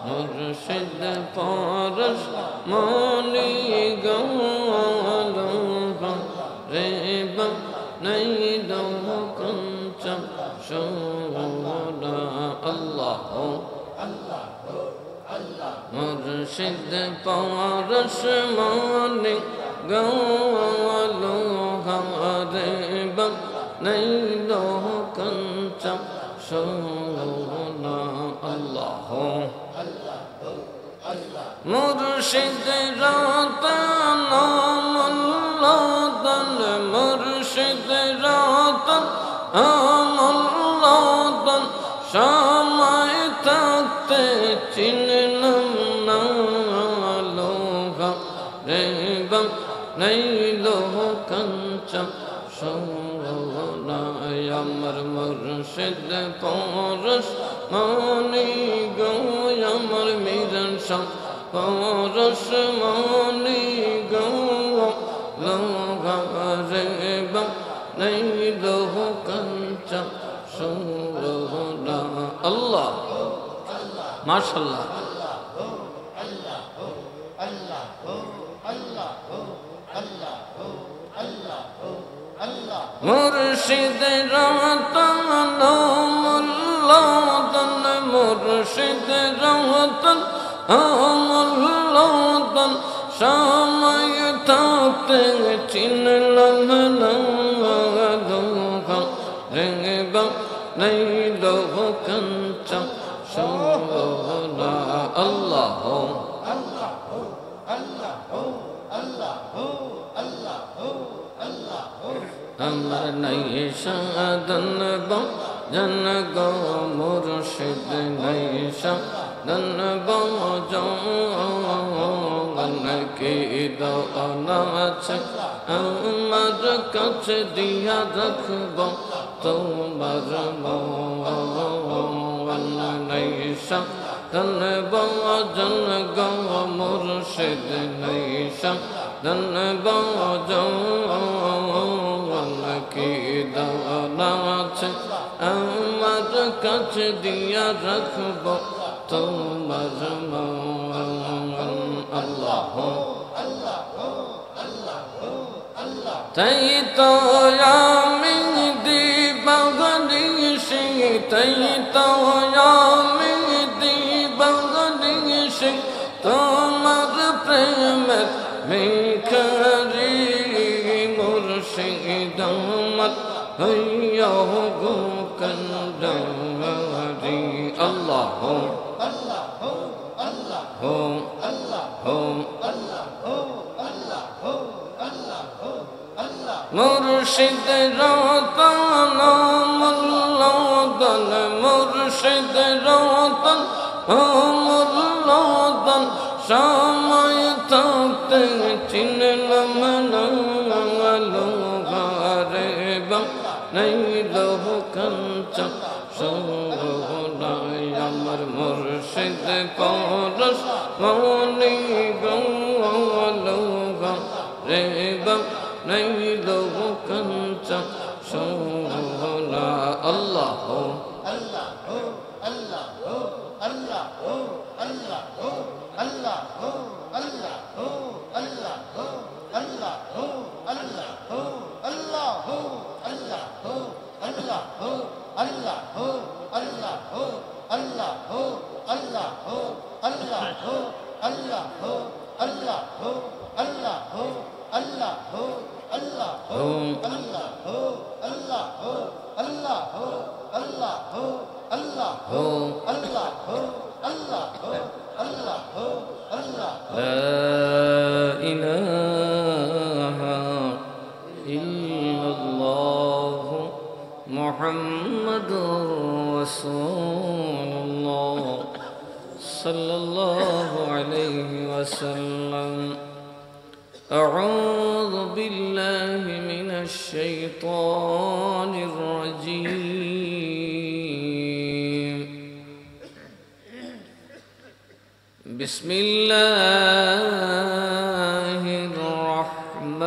মুর্শিদ পরশ মনি গৌল রে বানাইল কঞ্চম সোনা আল্লাহ মুর্শিদ পরশ মনি গৌল রে বানাইল কঞ্চম সোনা আল্লাহ মুর্শিদ রতন মোল্লাদন মুর্শিদ রতন মোল্লাদন সময় থাকতে চিনলাম না লোহা রে বানাইল কঞ্চম সোনা আমার মুর্শিদ পরশ মনি গো আমার মিরন সং পরশ মনি গো লোহা রে বানাইল কঞ্চম সোনা আল্লাহ মাশাআল্লাহ মুর্শিদ রতন মোল্লাদন মুর্শিদ রতন মোল্লাদন সময় থাকতে চিনলাম না লোহা রে বানাইল কঞ্চম সোনা আল্লাহ আমার নাই সাধন জন গো মুর্শিদ নাই সাধন জন কি দৌলত আমার কাছে দিয়া রাখব তোমার মন নাই সাধন জন গো মুর্শিদ নাই সাধন কি দৌলত আমার কাছে দিয়া রাখব তোমার মন আল্লাহ তাই তো আমি দিবাগনিশি তাই তো আমি দিবাগনিশি তোমার প্রেমের ভিখারি মুর্শিদ আমার হইয়া গো কান্ডারি আল্লাহ মুর্শিদ রতন মোল্লাদন মুর্শিদ রতন মোল্লাদন সময় থাকতে চিনলাম না লোহা রে বানাইল কঞ্চম সোনা আমার মুর্শিদ পরশ মনি গৌল রে বানাইল কঞ্চম সোনা আল্লাহ محمد رسول الله صلى الله عليه وسلم أعوذ بالله من الشيطان الرجيم بسم الله الرحمن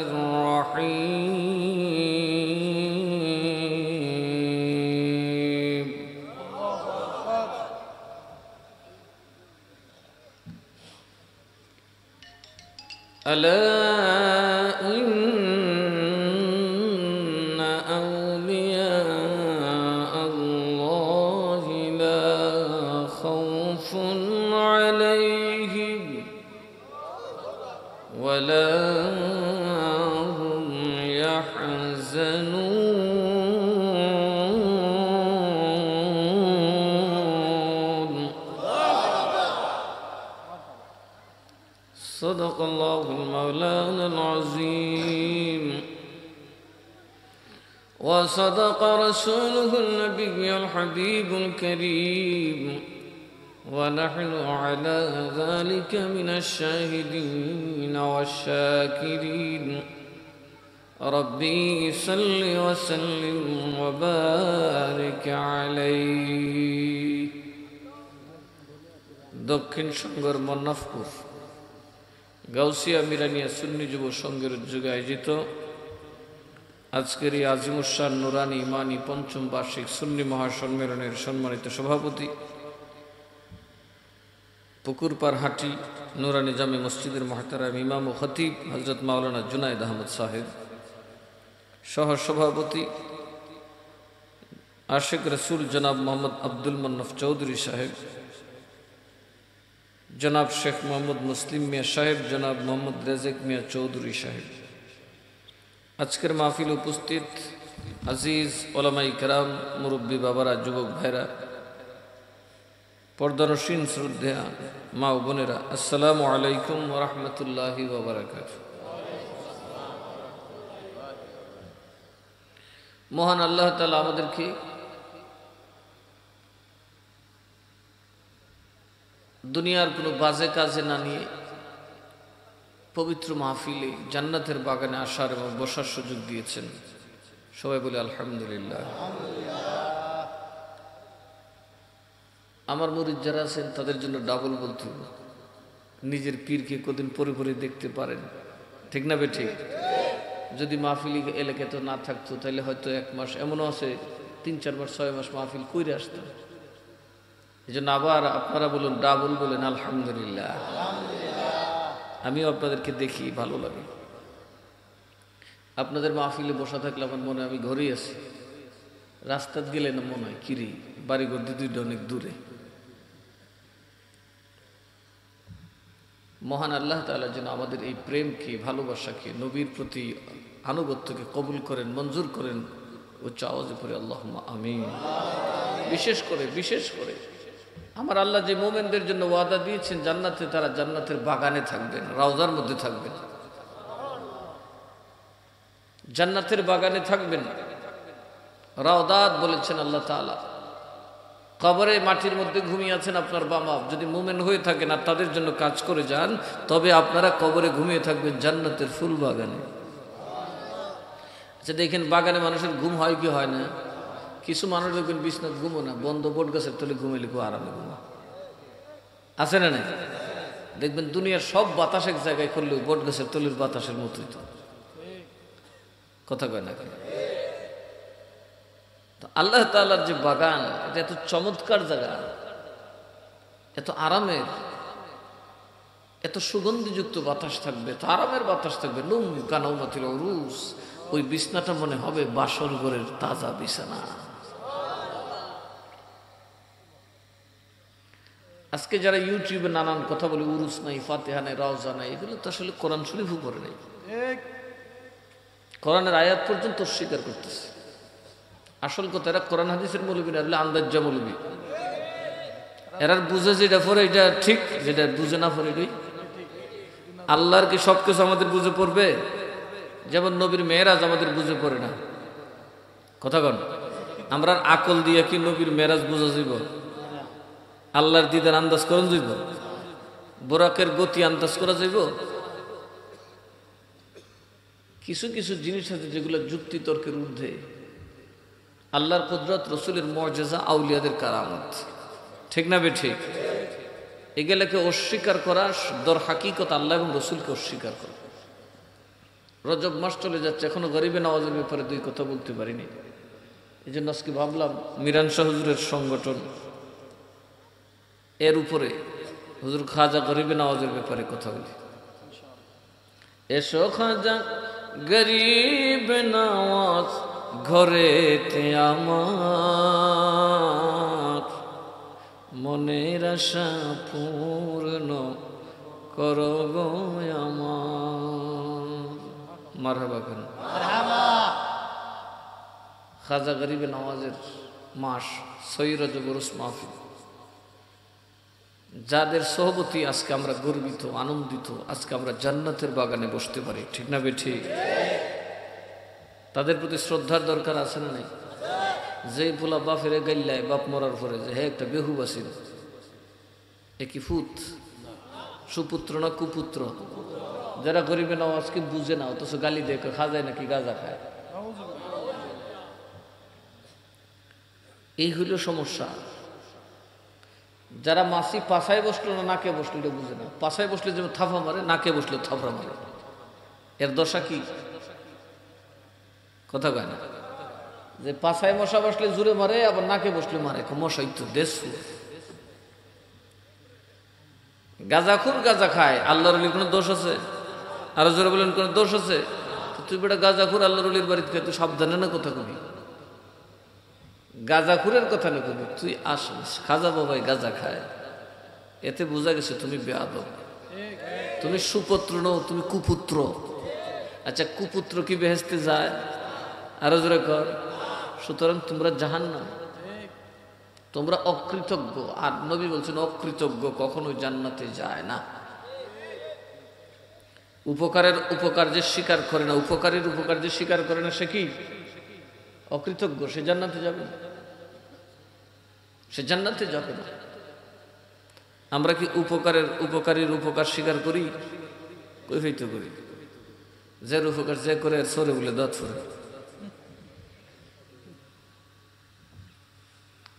الرحيم ألا إن أولياء الله لا خوف عليهم ولا هم يحزنون صدق الله المولانا العظيم وصدق رسوله النبي الحبيب الكريم ونحن على ذلك من الشاهدين والشاكرين ربي صل وسلم وبارك عليه দক্ষিণ সংঘর মন্নাফপুর গাউসিয়া মিরানিয়া সুন্নি যুব সংঘের উদ্যোগে আয়োজিত আজকের এই আজিমুসান নুরানি ইমানি পঞ্চম বার্ষিক সুন্নি মহাসম্মেলনের সম্মানিত সভাপতি পুকুরপাড় হাটি নুরানি জামে মসজিদের মহতারাম ইমাম ও খতিব হজরত মাওলানা জুনায়েদ আহমদ সাহেব, সহ সভাপতি আশিক রসুল জনাব মোহাম্মদ আব্দুল মন্নফ চৌধুরী সাহেব, জনাব শেখ মোহাম্মদ মুসলিম মিয়া সাহেব, জনাব মোহাম্মদ রেজেক মিয়া চৌধুরী সাহেব, আজকের মাহফিল উপস্থিত আজিজ ওলামাই কেরাম, মুরব্বী বাবারা, যুবক ভাইরা, পর্দানসীন শ্রদ্ধেয়া মা ও বোনেরা, আসসালামু আলাইকুম ওয়া রাহমাতুল্লাহি ওয়া বারাকাতুহু। মহান আল্লাহ তাআলা আমাদেরকে দুনিয়ার কোনো বাজে কাজে না নিয়ে পবিত্র মাহফিলে জান্নাতের বাগানে আসার এবং বসার সুযোগ দিয়েছেন। সবাই বলে আলহামদুলিল্লাহ। আমার মুরিদ যারা আছেন তাদের জন্য ডাবল বলতে হবে, নিজের পীরকে কদিন পরে পরে দেখতে পারেন, ঠিক না বেঠিক? যদি মাহফিল এলাকায় তো না থাকতো তাহলে হয়তো 1 মাস, এমনও আছে 3-4 মাস 6 মাস মাহফিল কইরে আসতাম। এই জন্য আবার আপনারা বলুন, ডাবল বলেন আলহামদুলিল্লাহ। আমিও আপনাদেরকে দেখি, ভালো লাগে। আপনাদের মাহফিলে বসা থাকলে আমার মনে হয় আমি ঘরেই আছি, রাস্তাত গেলে না মনে হয় কিরি বাড়িঘর দুইটা অনেক দূরে। মহান আল্লাহ তাআলা যেন আমাদের এই প্রেমকে, ভালোবাসাকে, নবীর প্রতি আনুগত্যকে কবুল করেন, মঞ্জুর করেন। উচ্চ আওয়াজে পড়ে আল্লাহুম্মা আমিন। বিশেষ করে আমার আল্লাহ যে মোমেনদের জন্য ওয়াদা দিয়েছেন জান্নাতে, তারা জান্নাতের বাগানে থাকবেন, রওজার মধ্যে থাকবেন, জান্নাতের বাগানে থাকবেন। রাওদাত বলেছেন আল্লাহ তাআলা। কবরে মাটির মধ্যে ঘুমিয়ে আছেন আপনার বাবা, যদি মোমেন হয়ে থাকেন আর তাদের জন্য কাজ করে যান, তবে আপনারা কবরে ঘুমিয়ে থাকবেন জান্নাতের ফুল বাগানে। আচ্ছা দেখেন, বাগানে মানুষের ঘুম হয় কি হয় না? কিছু মানুষ দেখবেন বিছনাত ঘুমো না, বন্ধ বট গাছের তলে ঘুমাইলে খুব আরামে ঘুমা, আছে না নাই? দেখবেন দুনিয়ার সব বাতাস এক জায়গায় করলেও বট গাছের তলের বাতাসের মতোই তো, কথা কয় না কেন? আল্লাহ তাআলার যে বাগান, এটা এত চমৎকার জায়গা, এত আরামের, এত সুগন্ধিযুক্ত বাতাস থাকবে, এত আরামের বাতাস থাকবে। নুম কানাউমাতিল উরুস, ওই বিছনাটা মনে হবে বাসর ঘরের তাজা বিছানা। আজকে যারা ইউটিউবে নানান কথা বলে, উরুস নাই, ফাতিহা নাই, রওজা নাই, এগুলো তো আসলে কোরআন শরীফও পড়ে নাই, কোরআনের আয়াত পর্যন্ত অস্বীকার করতেছে। আসল কথা, এরা কোরআন হাদিসের মৌলবী না, আন্দাজ্জা মৌলবী। এরা বুঝে যেটা পড়ে এটা ঠিক, যেটা বুঝে না পড়ে এটাই। আল্লাহর কি সবকিছু আমাদের বুঝে পড়বে? যেমন নবীর মেরাজ আমাদের বুঝে পড়ে না, কথা কন। আমরা আকল দিয়ে কি নবীর মেরাজ বুঝা যাইব? আল্লাহর দিদার আন্দাজ করা যাইব? বোরাকের গতি আন্দাজ করা যাইব? কিছু কিছু জিনিস আছে যেগুলো যুক্তি তর্কের ঊর্ধ্বে। আল্লাহর কুদরত, রসুলের মুআজিজা, আউলিয়াদের কারামত, ঠিক না বেঠিক? এগুলোকে অস্বীকার করা দর হাকিকত আল্লাহ এবং রসুলকে অস্বীকার করা। রজব মাস চলে যাচ্ছে, এখনো গরিবে নওয়াজের ব্যাপারে 2 কথা বলতে পারিনি। এই জন্য আজকে ভাবলাম মিরান শাহ হুজুরের সংগঠন, এর উপরে হুজুর খাজা গরিবে নওয়াজের ব্যাপারে কথা বলি। এসো খাজা গরিব নওয়াজ ঘরেতে আমার, মনের আশা পূর্ণ করো গো আমার। মারহাবা করেন। খাজা গরিবে নওয়াজের মাস 6 রজব উরুস মাহফিল, যাদের সহবতী আজকে আমরা গর্বিত, আনন্দিত, আজকে আমরা জান্নাতের বাগানে বসতে পারি, ঠিক না বেঠি? তাদের প্রতি শ্রদ্ধার দরকার আছে না নাই? যেই পোলা বাপের গাইল্লায়, বাপ মরার পরে যে হ্যাঁ একটা বেহু বাসিল, একই ফুত, সুপুত্র না কুপুত্র? যারা গরিবে নওয়াজকে বুঝে না, অথচ গালি দেখে খাজায় নাকি গাঁজা খায়। এই হইল সমস্যা। যারা মাসি পাশায় বসলো না নাকে বসলো এটা বুঝে না। পাশায় বসলে যেমন থাপা মারে, নাকে বসলে থাপড়া মারে। এর দশা কি? কথা কয় না যে পাশায় মশা বসলে জুড়ে মারে, আবার নাকে বসলে মারে। মশাই তো দেশ গাঁজাখুর গাঁজা খায়, আল্লাহর অলির কোনো দোষ আছে? আরো জোরে বলেন, কোনো দোষ আছে? তুই বেটা গাঁজাখুর আল্লাহর অলির বাড়িতে খাই, তুই সাবধানে না কথা কবি। গাঁজাখুরের কথা না কবি, তুই আসিস খাজা বাবাই গাঁজা খায়, এতে বোঝা গেছে তুমি বেয়াদব, তুমি সুপুত্র নও, তুমি কুপুত্র। আচ্ছা, কুপুত্র কি বেহেশতে যায়? আরো জোরে কর। সুতরাং তোমরা জাহান্নাম, তোমরা অকৃতজ্ঞ। আর নবী বলছেন অকৃতজ্ঞ কখনোই জান্নাতে যায় না। উপকারের উপকার যে স্বীকার করে না, উপকারের উপকার যে স্বীকার করে না, সে কি? অকৃতজ্ঞ। সে জান্নাতে যাবে না, সে জান্নাতে যাবে না। আমরা কি উপকারীর উপকার স্বীকার করি? কৈফিয়ত করি। যার উপকার যে করে সরে বলে দাঁত ফোরে।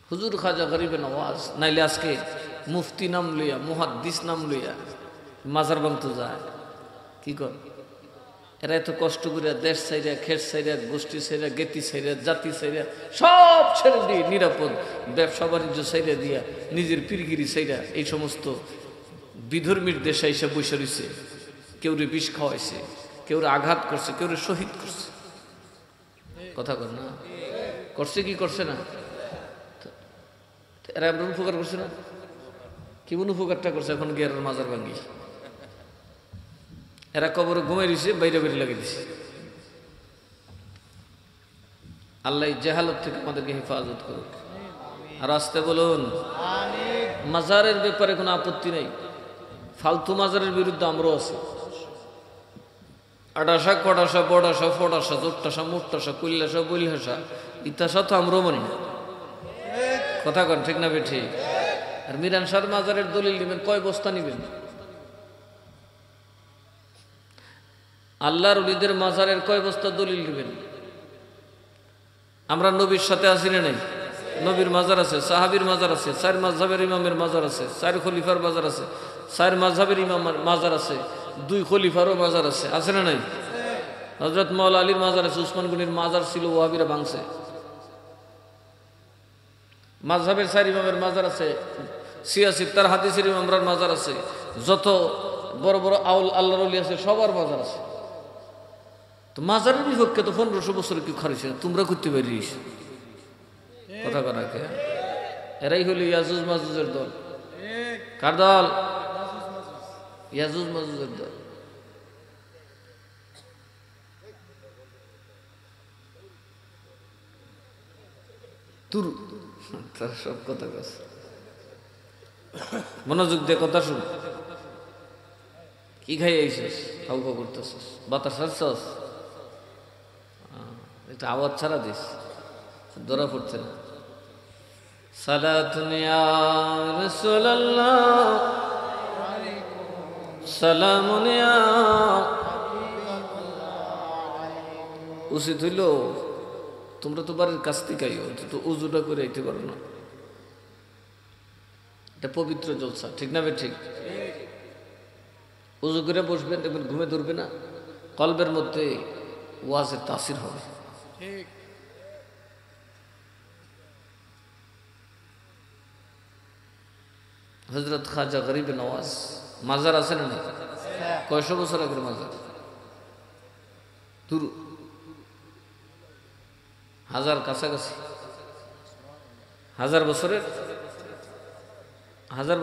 হুজুর খাজা গরিবে নওয়াজ, নাইলে আজকে মুফতি নাম লইয়া, মুহাদ্দিস নাম লইয়া মাজার ভাঙতে যায়। কি কর? এরা এত কষ্ট করিয়া দেশ ছাইরা, খেট ছাইরা, গোষ্ঠী ছাইরা, গেতি ছাইরা, জাতি ছাইরা সব ছেড়ে দিয়ে নিরাপদ ব্যবসা বাণিজ্য ছাইরা দিয়া, নিজের পিরগিরি ছাইরা এই সমস্ত বিধর্মীর দেশে এসে বসে রয়েছে। কেউরে বিষ খাওয়াইছে, কেউরে আঘাত করছে, কেউরে শহীদ করছে। কথা কর না? করছে কি করছে না? এরা আমরা উপকার করছে না? কেমন উপকারটা করছে? এখন গিয়ে মাজার ভাঙ্গি, এরা কবরে ঘুমাই দিছে, বাইরে বাইরে লাগিয়ে দিছে। আল্লাহ জাহালত থেকে আমাদেরকে হেফাজত করুক। আর আসতে বলুন। মাজারের ব্যাপারে কোনো আপত্তি নেই, ফালতু মাজারের বিরুদ্ধে আমরাও আছি। আটাশা, কটাশা, বড়াশা, ফটাশা, জোট্টাশা, মুট্টাশা, কুল্লাশা, বইলহাসা, ইতাশা তো আমরাও মানি না। কথা কন, ঠিক না বেঠি? আর মিরান শাহর মাজারের দলিল নেবেন, কয় বস্তা নিবেন? আল্লাহর ওলিদের মাজারের কয় বস্তা দলিল নেবেন? আমরা নবীর সাথে আসি না নাই? নবীর মাজার আছে, সাহাবীর মাজার আছে, 4 মাযহাবের ইমামের মাজার আছে, 4 খলিফার মাজার আছে, 4 মাযহাবের ইমামের মাজার আছে, 2 খলিফারও মাজার আছে, আছে না নাই? হযরত মাওলা আলীর মাজার আছে, উসমান গনির মাজার ছিল, ওয়াহাবীরা ভাঙছে। মাযহাবের 4 ইমামের মাজার আছে, সিয়াসিত্তার হাদিসের ইমামরার মাজার আছে, যত বড় বড় আউল আল্লাহর ওলি আছে সবার মাজার আছে। তো মাজারের বিপক্ষে তো 1500 বছর কি খারিছে, তোমরা করতে পারিস? কথা করা কে? এরাই হলো ইয়াজুজ মাজুজের দল। কার দল? ইয়াজুজ মাজুজের দল। তুর তার সব কথা কাছে মনোযোগ দিয়ে কথা শুন। কি খাই আইছিস? খাও খাও করতেছিস, বাতাস ছাড়ছস, একটু আওয়াজ ছাড়া দিস, ধরা পড়ছে না। সালাতুন ইয়া রাসূলুল্লাহ, সালামুন ইয়া। উচিত হইল তোমরা তো বাড়ির কাছ থেকে আইও, তো উজুটা করে আইতে পারো না। এটা পবিত্র জলসা, ঠিক না? ঠিক। উজু করে বসবেন, দেখবেন ঘুমে ধরবে না, কলবের মধ্যে ওয়াজের তাসির হবে। হযরত খাজা গরিবে নওয়াজ মাজার আছে না? কয়শো বছর আগের মাজার। শুরু, হাজার কাছাকাছি, হাজার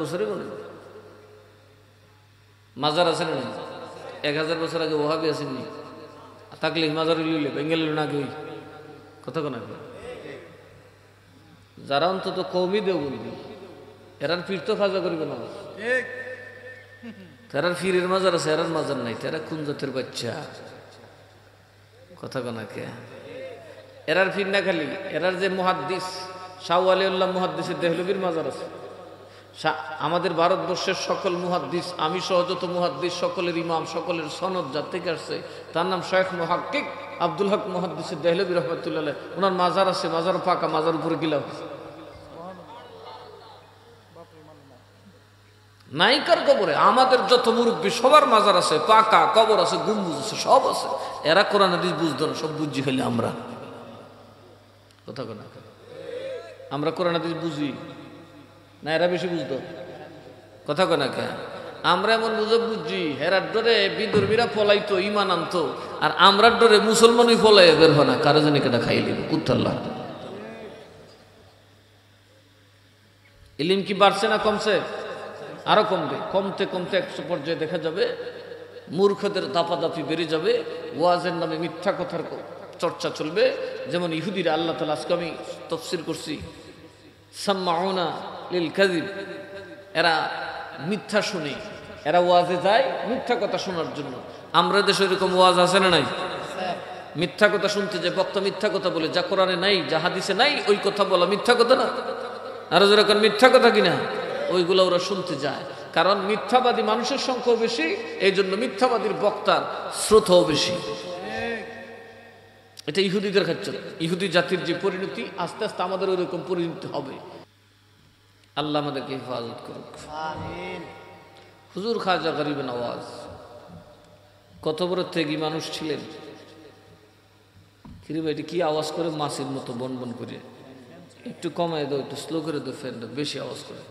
বছরের বলে মাজার আছে না? 1000 বছর আগে ওহাবি আসেননি, থাকলে মাজার লিলে বেঙ্গল না কেউ কথা কোন। যারা অন্তত কমই দেও বলবি, এরার পীর তো খাজা করবে না, তারার পীরের মাজার আছে, এরার মাজার নাই। তারা কোন জাতের বাচ্চা কথা কোনাকে? এরার পীর না খালি, এরার যে মুহাদ্দিস শাহ ওয়ালিউল্লাহ মুহাদ্দিসের দেহলবীর মাজার আছে। আমাদের ভারতবর্ষের সকল মুহাদ্দিস, আমি সহ যত মুহাদ্দিস, সকলের ইমাম, সকলের সনদ যার থেকে আসছে, তার নাম শেখ মুহাক্কিক আব্দুল হক মুহাদ্দিসের দেহলবী রহমাতুল্লাহ আলাইহ। ওনার মাজার আছে, মাজার পাকা, মাজার উপরে গিলাম নাইকার কবরে। আমাদের যত মুরব্বী সবার মাজার আছে, পাকা কবর আছে, গম্বুজ আছে, সব আছে। এরা কোরআন হাদিস বুঝতো না, সব বুঝি হইলে আমরা কথা কোন। আমরা কোরআন হাদিস বুঝি না, এরা বেশি বুঝতো কথা কোন। আমরা এমন বুঝি, হেরার ডরে বিদর্মীরা ফলাইতো, ইমান আনতো, আর আমরার ডরে মুসলমানই ফলাই বের হয় না, কারো জানি কেটা খাই লিব কুত্তাল্লাহ। ইলিম কি বাড়ছে না কমছে? আরো কমবে, কমতে কমতে এক পর্যায়ে দেখা যাবে মূর্খদের দাপাদাপি বেড়ে যাবে, ওয়াজের নামে মিথ্যা কথার চর্চা চলবে। যেমন ইহুদিরা, আল্লাহ তাআলা আজকে আমি তাফসীর করছি, সাম্মাউনা লিল কাযিব, এরা মিথ্যা শুনে, এরা ওয়াজে যায় মিথ্যা কথা শোনার জন্য। আমরা দেশে এরকম ওয়াজ আছে না নাই? মিথ্যা কথা শুনতে যে বক্তা মিথ্যা কথা বলে, যা কোরআনে নাই, যা হাদিসে নাই, ওই কথা বলা মিথ্যা কথা না? আর যেরকম মিথ্যা কথা কিনা, ওইগুলো ওরা শুনতে যায়। কারণ মিথ্যাবাদী মানুষের সংখ্যাও বেশি, এই জন্য মিথ্যাবাদীর বক্তার স্রোতও বেশি। এটা ইহুদিদের ক্ষেত্রে, ইহুদি জাতির যে পরিণতি, আস্তে আস্তে আমাদের ওইরকম পরিণতি হবে। আল্লাহ আমাদেরকে হেফাজত করুক। হুজুর খাজা গরিব নওয়াজ কত বড় ত্যাগী মানুষ ছিলেন। কিরে ভাই, কি আওয়াজ করে মাছির মতো বন বন করে? একটু কমায় দাও, একটু স্লো করে দাও, ফ্যানটা বেশি আওয়াজ করে।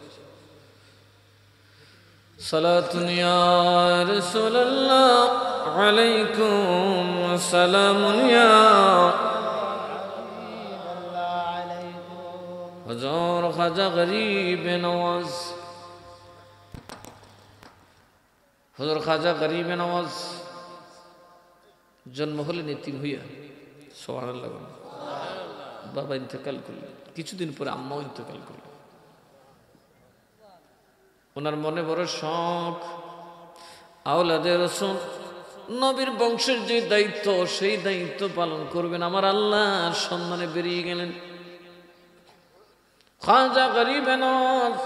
সালাতুন ইয়া রাসূলুল্লাহ আলাইকুম সালামুন ইয়া হুজুর খাজা গরিব নওয়াজ। হুজুর খাজা গরিব নওয়াজ জন্ম হলেন এতিম হইয়া, সুবহানাল্লাহ। বাবা ইন্তেকাল করলেন, কিছুদিন পরে আম্মাও ইন্তেকাল করলেন। ওনার মনে বড় শখ, আওলাদে রাসূল নবীর বংশের যে দায়িত্ব, সেই দায়িত্ব পালন করবেন। আমার আল্লাহর সম্মানে বেরিয়ে গেলেন। খাজা গরিব নওয়াজ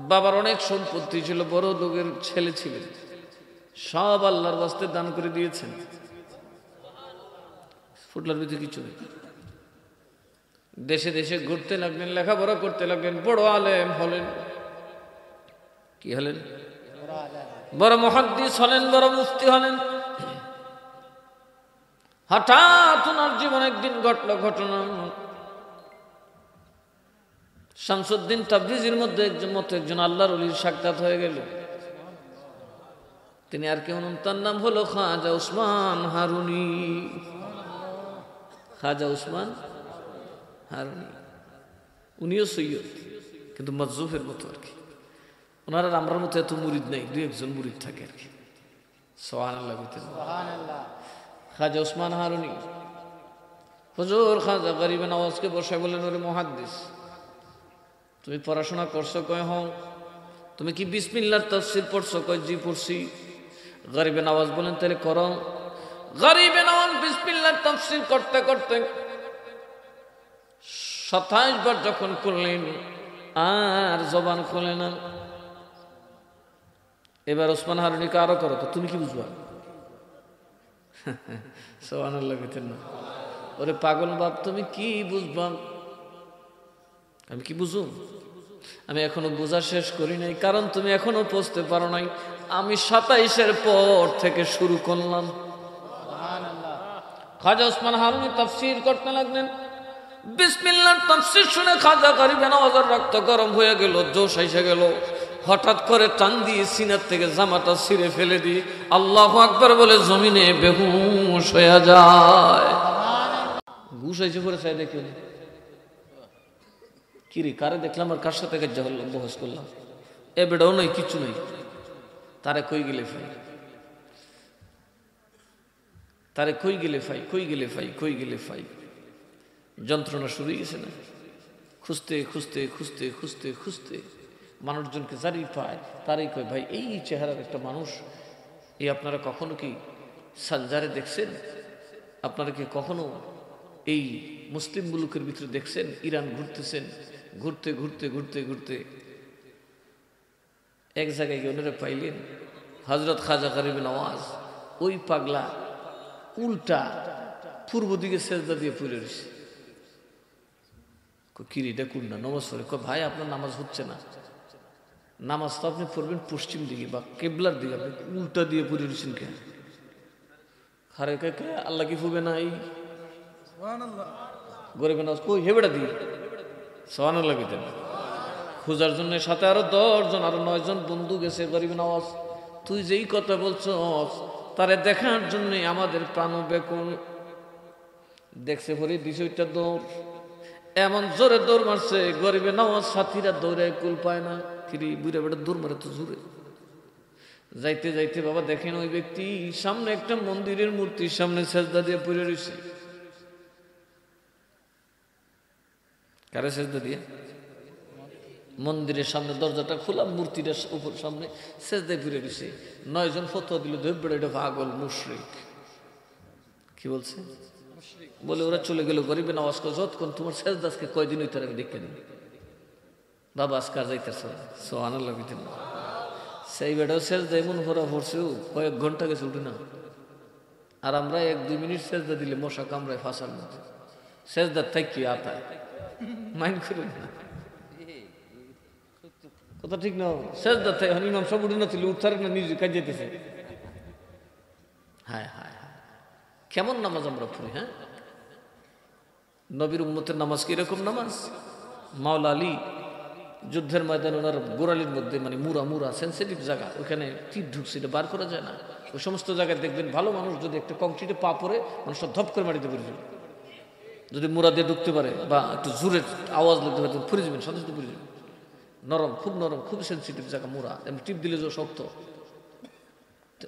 বাবার অনেক সম্পত্তি ছিল, বড় লোকের ছেলে ছিলেন, সব আল্লাহর ওয়াস্তে দান করে দিয়েছেন। ফুটলার ভিতরে কিছু নেই। দেশে দেশে ঘুরতে লাগলেন, লেখাপড়া করতে লাগলেন, বড় আলেম হলেন। কি হলেন? বড় মুহাদ্দিস হলেন, বড় মুফতি হলেন। হঠাৎ ওনার জীবনে একদিন ঘটল ঘটনা। শামসুদ্দিন তাবরিজির মধ্যে একজন আল্লাহর ওলির সাক্ষাৎ হয়ে গেল। তিনি আর কেউ নন, তার নাম হলো খাজা উসমান হারুনি। খাজা উসমান হারুনি, উনিও সৈয়দ, কিন্তু মজজুফের মতো আর কি। ওনারা আমরার মতো এত মুরিদ নাই, দুই একজন মুরিদ থাকে আর কি। সুবহানাল্লাহ। খাজা উসমান হারুনি হুজুর খাজা গরিব নওয়াজকে বসে বললেন, ওরে মুহাদ্দিস, তুমি পড়াশোনা করছো? কয় হ্যাঁ। তুমি কি বিসমিল্লাহর তাফসীর পড়ছো? কয় জি পড়ছি। গরিব নওয়াজ বলেন, তাহলে করো। গরিব নওয়াজ বিসমিল্লাহর তাফসীর করতে করতে 27 বার যখন করলেন আর জবান খোলে না। এবার ওসমান হারুনিকে আরো করো, তুমি কি বুঝবা? সুবহানাল্লাহ। না ওরে পাগল বাপ, তুমি কি বুঝবা? আমি কি বুঝুম? আমি এখনো বোঝা শেষ করি নাই, কারণ তুমি এখনো পৌঁছতে পারো নাই। আমি 27-এর পর থেকে শুরু করলাম। খাজা ওসমান হারুনি তাফসীর করতে লাগলেন। বিসমিল্লাহর তাফসীর শুনে খাজা গরিব নওয়াজের রক্ত গরম হয়ে গেল, জোশ এসে গেল। হঠাৎ করে টান দিয়ে সিনার থেকে জামাটা ছিঁড়ে ফেলে দিয়ে আল্লাহু আকবার বলে জমিনে বেহুশ হয়ে যায়। ঘুষ হয়েছে পরে চাই দেখি কিরে কারে দেখলাম আর কার সাথে কাজ হল বহস করলাম, এ বেটাও নাই কিচ্ছু নেই, তারে কই গেলে ফাই, তারে কই গেলে ফাই, কই গেলে ফাই, কই গেলে ফাই। যন্ত্রণা শুরু হয়ে গেছে না, খুঁজতে খুঁজতে খুঁজতে খুঁজতে খুঁজতে মানুষজনকে যারই পায় তারই কয় ভাই এই চেহারার একটা মানুষ, এই আপনারা কখনো কি সানজারে দেখছেন? আপনারা কি কখনো এই মুসলিম মুলুকের ভিতরে দেখছেন? ইরান ঘুরতেছেন, ঘুরতে ঘুরতে ঘুরতে ঘুরতে এক জায়গায় গিয়ে ওনারা পাইলেন হজরত খাজা গরিব নওয়াজ, ওই পাগলা উল্টা পূর্ব দিকে সেজদা দিয়ে পড়ে রয়েছে। কিরিটা কোন না নামাজ পড়ে, ভাই আপনার নামাজ হচ্ছে না, নামাজ তো আপনি পড়বেন পশ্চিম দিকে বা কেবলার দিকে, আপনি উল্টা দিয়ে পড়ে রয়েছেন কেন? খারে কে আল্লাহ কি ফুবে না? এই গরিব নওয়াজ কই হেবেটা দিয়ে সুবহানাল্লাহ কইতেন খোঁজার জন্য, সাথে আরো 10 জন আরো 9 জন বন্ধু গেছে। গরিব নওয়াজ তুই যেই কথা বলছস তারে দেখার জন্য আমাদের প্রাণ বেকুল। দেখছে পরে বিষয়টা দৌড়, এমন জোরে দৌড় মারছে গরিবে নওয়াজ সাথীরা দৌড়ে কুল পায় না। ফিরি বুড়ে বেটা দৌড় মারে তো জোরে। যাইতে যাইতে বাবা দেখেন ওই ব্যক্তি সামনে একটা মন্দিরের মূর্তির সামনে সেজদা দিয়ে পড়ে রয়েছে। কারে সেজদা দিয়ে? মন্দিরের সামনে দরজাটা খোলা, মূর্তিটার উপর সামনে সেজদায় পড়ে রয়েছে। 9 জন ফতোয়া দিল ধরে এটা পাগল মুশরিক। কি বলছে? বলে ওরা চলে গেল। গরিবে নওয়াজ কয় যতক্ষণ তোমার সেজদা আজকে কয়দিন হইতে আমি দেখে নিই বাবা, আজকে আর যাইতেছ। সুবহানাল্লাহ কইতেন না। সেই বেটাও সেজদা এমন ভরা পড়ছেও কয়েক ঘন্টা গেছে উঠে না। আর আমরা 1-2 মিনিট সেজদা দিলে মশা কামড়ায় ফাঁসার মধ্যে। সেজদার থাকি আতায় মাইন্ড করেন না, কথা ঠিক না? সেজদা থাকে ইমাম সব উঠে না ছিল, উঠতে না নিজে কাজ যেতেছে। হ্যাঁ হ্যাঁ হ্যাঁ, কেমন নামাজ আমরা পড়ি? হ্যাঁ, নবীর উম্মতের নামাজ কি এরকম নামাজ? মাওলা আলী যুদ্ধের ময়দানে ওনার গোড়ালির মধ্যে মানে মুরা মুরা সেন্সিটিভ জায়গা, ওখানে তীর ঢুকছে, এটা বার করা যায় না। ওই সমস্ত জায়গায় দেখবেন ভালো মানুষ যদি একটা কংক্রিটে পা পড়ে মানুষটা ধপ করে মাটিতে পড়ে যাবে। যদি মুরা দিয়ে ঢুকতে পারে বা একটু জোরে আওয়াজ লাগতে পারে পড়ে যাবেন, সাথে সাথে পড়ে যাবেন। নরম, খুব নরম, খুব সেন্সিটিভ জায়গা মুরা, টিপ দিলে যে শক্ত।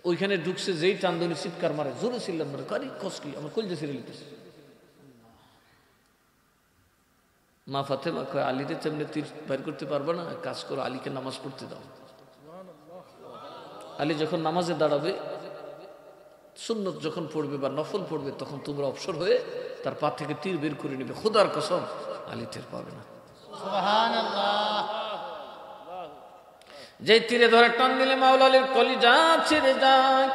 ওইখানে ঢুকছে, যেই টান্দনি চিৎকার মারে, জোরে ছিলেন মারে, কারি কষ্টি আমার কলজে ছিঁড়ে লিখতেছে। মা ফাতেমা কয় আলীরে তেমনি তীর বাইর করতে পারবে না, কাজ করো আলীকে নামাজ পড়তে দাও। আলী যখন নামাজে দাঁড়াবে, সুন্নত যখন পড়বে বা নফল পড়বে, তখন তোমরা অবসর হয়ে তার পা থেকে তীর বের করে নেবে। খোদার কসম আলী টের পাবে না। যে তীরে ধরে টান দিলে মাওলা আলীর কলিজা ছিঁড়ে যায়,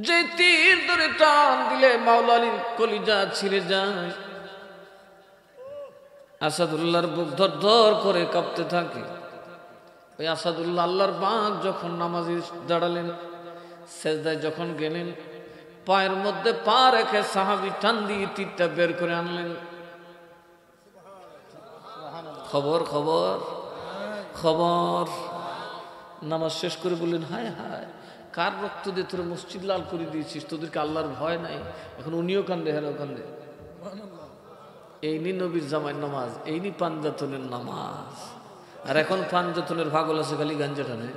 যে তীর ধরে টান দিলে মাওলা আলীর কলিজা ছিঁড়ে যায়। আসাদুল্লাহর বুক ধর ধর করে কাঁপতে থাকে। ওই আসাদুল্লাহ আল্লাহর বাঘ যখন নামাজে দাঁড়ালেন, সেজদায় যখন গেলেন, পায়ের মধ্যে পা রেখে সাহাবী টান দিয়ে তীরটা বের করে আনলেন। খবর খবর খবর। নামাজ শেষ করে বললেন হায় হায়, কার রক্ত দিয়ে তোরা মসজিদ লাল করে দিয়েছিস? তোদেরকে আল্লাহর ভয় নাই? এখন উনিও কান্দে, হেরাও কান্দে। এই নি নবীর জামাই নামাজ, এই নি পাঞ্জাতনের নামাজ। আর এখন পাঞ্জাতনের পাগল আছে খালি গাঞ্জা টানে,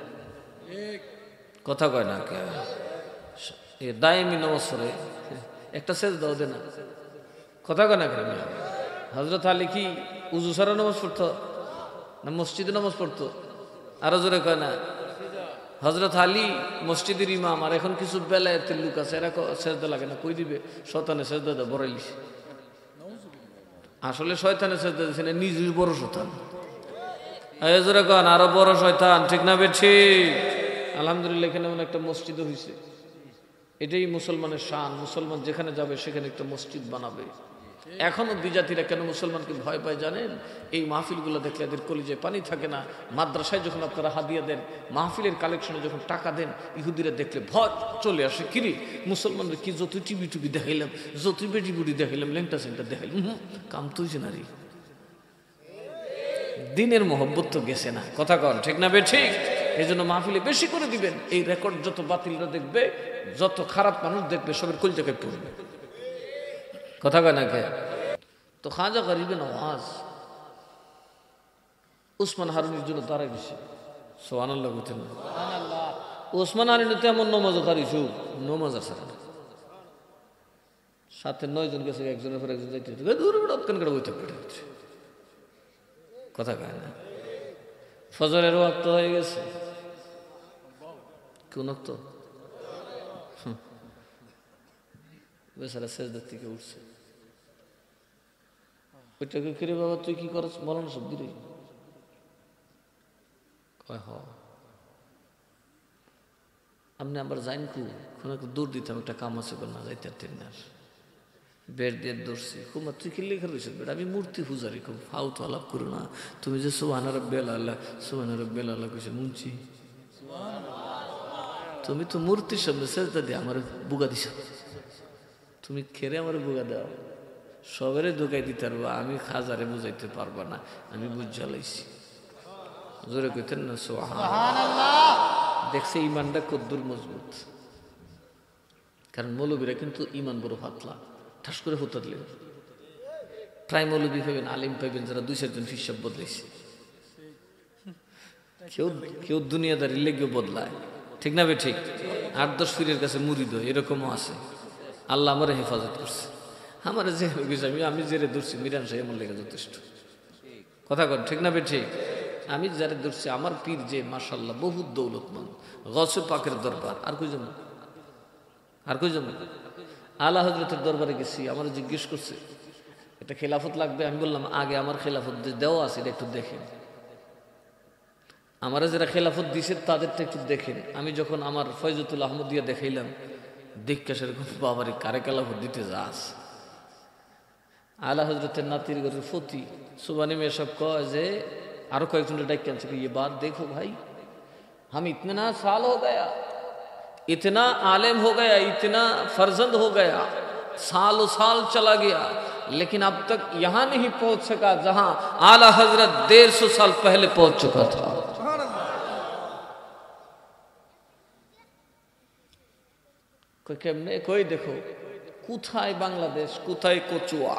কথা কয় না কে দায়মি নামাজ পড়ে, একটা সেজদা দে না, কথা কয় না কেন? হযরত আলী কি উযু ছাড়া নামাজ পড়তো না মসজিদে নামাজ পড়তো? আরো জোরে কয় না? হযরত আলী মসজিদের ইমাম, আর এখন কিছু বেলায়েতের লোক আছে, এরা সেজদা লাগে না, কই দিবে? শয়তানে সেজদা দে বড়াইলিস। আসলে শয়তানে সেজদা দিছে না, নিজের বড় শয়তান। এই জোরে কন আরো বড় শয়তান, ঠিক না বেঠি? আলহামদুলিল্লাহ এখানে এমন একটা মসজিদও হয়েছে। এটাই মুসলমানের শান। মুসলমান যেখানে যাবে সেখানে একটা মসজিদ বানাবে। এখনো বিজাতিরা কেন মুসলমানকে ভয় পায় জানেন? এই মাহফিলগুলো দেখলে এদের কলিজায় পানি থাকে না। মাদ্রাসায় যখন আপনারা হাদিয়া দেন, মাহফিলের কালেকশনে যখন টাকা দেন, ইহুদিরা দেখলে ভয় চলে আসে। কিরে মুসলমানরা কি যতই টিভি টুবি দেখাইলাম, যতই বেটি বুড়ি দেখাইলাম, লেংটা সেংটা দেখাইলাম, কাম তুইছে না রে। দিনের মহব্বত তো গেছে না, কথা কন ঠিক না বে ঠিক? এই জন্য মাহফিলে বেশি করে দিবেন। এই রেকর্ড যত বাতিলরা দেখবে, যত খারাপ মানুষ দেখবে, সবের কলজাকে পড়বে, কথা কয় না কে? তো খাজা গরিবে নওয়াজ উসমান হারুনির জন্য দাঁড়াই বেশি, সুবহানাল্লাহ বলতেন না? ওসমান হারুনি তো এমন নমাজ কারিছু, নমাজ আছে সাথে 9 জন গেছে, একজনের পর একজন যাইতে বইতে পড়ে হচ্ছে, কথা কয় না? ফজরের ওয়াক্ত হয়ে গেছে, কোন ওয়াক্ত? বেচারা সেজদার থেকে উঠছে, ওইটাকে কিরে বাবা তুই কি করছ, মরণ সব দিলে কয় হ আপনি আবার যাইন কু কোন একটা দূর দিতাম, একটা কাম আছে না যাইতে পারতেন না, বেড দিয়ে দৌড়ছি। কুমার তুই কি লেখা রয়েছে বেড, আমি মূর্তি পূজারি, খুব ফাউতো আলাপ করো না, তুমি যে সুবহানা রাব্বিয়াল আলা, সুবহানা রাব্বিয়াল আলা কইছে মুনছি, তুমি তো মূর্তির সামনে সেজদা দিয়ে আমার বুগা দিছ, তুমি খেরে আমার বুগা দাও, সবেরে ঢুকাই দিতে পারবো, আমি খাজারে বুঝাইতে পারবো না, আমি বুঝা লাইছি। জোরে কইতেন না সুবহানাল্লাহ? দেখছে ইমানটা কদ্দুর মজবুত, কারণ মৌলবীরা কিন্তু ইমান বড় পাতলা, ঠাস করে হত্যা দিলেন। প্রায় মৌলবী পাবেন, আলিম পাবেন যারা 2-4 জন হিসাব বদলাইছে, কেউ দুনিয়াদারি লেগেও বদলায়, ঠিক না বে ঠিক? 8-10 পীরের কাছে মুরিদ হয়, এরকমও আছে। আল্লাহ আমার হেফাজত করছে, আমার যে আমি জেরে ধরছি, মিরান সাহেব আমার লেগে যথেষ্ট, কথা কন ঠিক না বে ঠিক? আমি যারা ধরছি আমার পীর যে মাশাআল্লাহ বহুত দৌলতমন্দ, গৌসে পাকের দরবার, আর কই যাবো, আর কই যাবো? আলা হযরতের দরবারে গেছি, আমার জিজ্ঞেস করছে এটা খেলাফত লাগবে, আমি বললাম আগে আমার খেলাফত দেওয়া আছে এটা একটু দেখেন, আমারা যারা খেলাফত দিছে তাদেরটা একটু দেখেন। আমি যখন আমার ফয়জুতুল আহমদিয়া দেখাইলাম, দেখে সেরকম বাবারে কারে খেলাফত দিতে যাস, আলা হযরতের নাতির ঘরের ফতি সুবানি মেয়ে সব কয় যে আরো কয়েকজনের ডাক আনছে, ये बात देखो भाई, हम इतना साल हो गया, इतना आलिम हो गया, इतना फर्जंद हो गया, सालों साल चला गया, लेकिन अब तक यहां नहीं पहुंच सका जहां आला हजरत 150 साल पहले पहुंच चुका था। कोई केमने कोई देखो কোথায় বাংলাদেশ, কোথায় কচুয়া,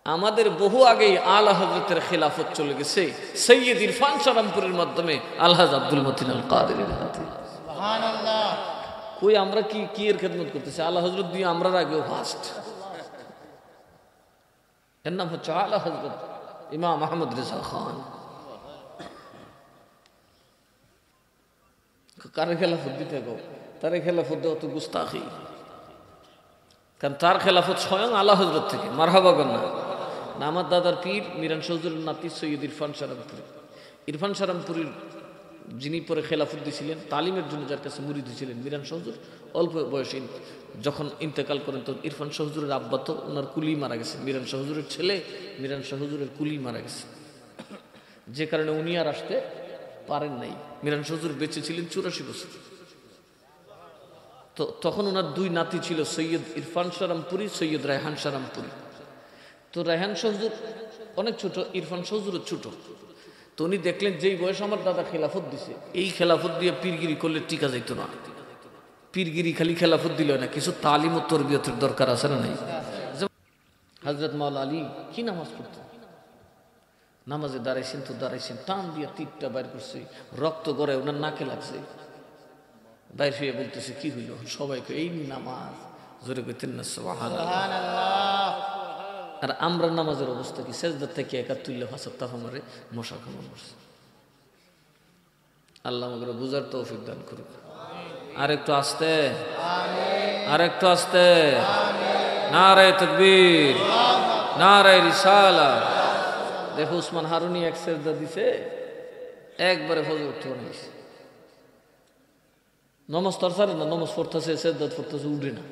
আমাদের বহু আগেই আলা হযরতের খেলাফত চলে গেছে সৈয়দ ইরফান সারামপুরের মাধ্যমে আলহাজ আব্দুল মতিন আল কাদেরীর হাতে, সুবহানাল্লাহ। কই আমরা কি এর খেদমত করতেছি, আলা হযরত দিয়ে আমরা আগেও ফাস্ট। এর নাম হচ্ছে আলা হযরত ইমাম আহমদ রেজা খান। কারে খেলাফত দিতে গো, তারে খেলাফত দেওয়া তো গুস্তাখি, কারণ তার খেলাফত স্বয়ং আলা হযরত থেকে, মারহাবা কর না। আমার দাদার পীর মিরান হুজুরের নাতি সৈয়দ ইরফান সারামপুরি, ইরফান সারামপুরীর যিনি পরে খেলাফত দিয়েছিলেন তালিমের জন্য, যার কাছে মুরিদ ছিলেন মিরান হুজুর, অল্প বয়সে যখন ইন্তেকাল করেন তো ইরফান হুজুরের আব্বা তো ওনার কুলি মারা গেছে, মিরান হুজুরের ছেলে মিরান হুজুরের কুলি মারা গেছে, যে কারণে উনি আর আসতে পারেন নাই। মিরান হুজুর বেঁচে ছিলেন 84 বছর। তো তখন ওনার 2 নাতি ছিল, সৈয়দ ইরফান সারামপুরি, সৈয়দ রায়হান সারামপুরি। তো রায়হান হুজুর অনেক ছোট, ইরফান হুজুরও ছোট। তো উনি দেখলেন যেই বয়স আমার দাদা খেলাফত দিছে, এই খেলাফত দিয়ে পীরগিরি করলে টিকা যাইতো না, পীরগিরি খালি খেলাফত দিল না, কিছু তালিম ও তরবিয়তের দরকার আছে না নাই? হযরত মাওলা আলী কি নামাজ পড়তেন, নামাজে দাঁড়াইছেন তো দাঁড়াইছেন, টান দিয়ে তীরটা বাইর করছে, রক্ত গড়ে ওনার নাকে লাগছে, বাইর হয়ে বলতেছে কি হইল, সবাইকে এই নামাজ, জোরে কইতেন না সুবহানাল্লাহ। আর আমরা নামাজের অবস্থা কি, সেজদার থেকে একা তুললে ফাঁসার তাফা মারে, মশা কামড় মারছে। আল্লাহ আমাকে বুঝার তৌফিক দান করুক। আর একটু আস্তে, আর একটু আস্তে, নারে তাকবীর, নারে রিসালাত। দেখো উসমান হারুনি এক সেজদা দিছে, একবারে ফজর উঠতে বানাইছে, নমাজ তরসারে না, নমাজ পড়তেছে, সেজদা পড়তেছে, উঠে না।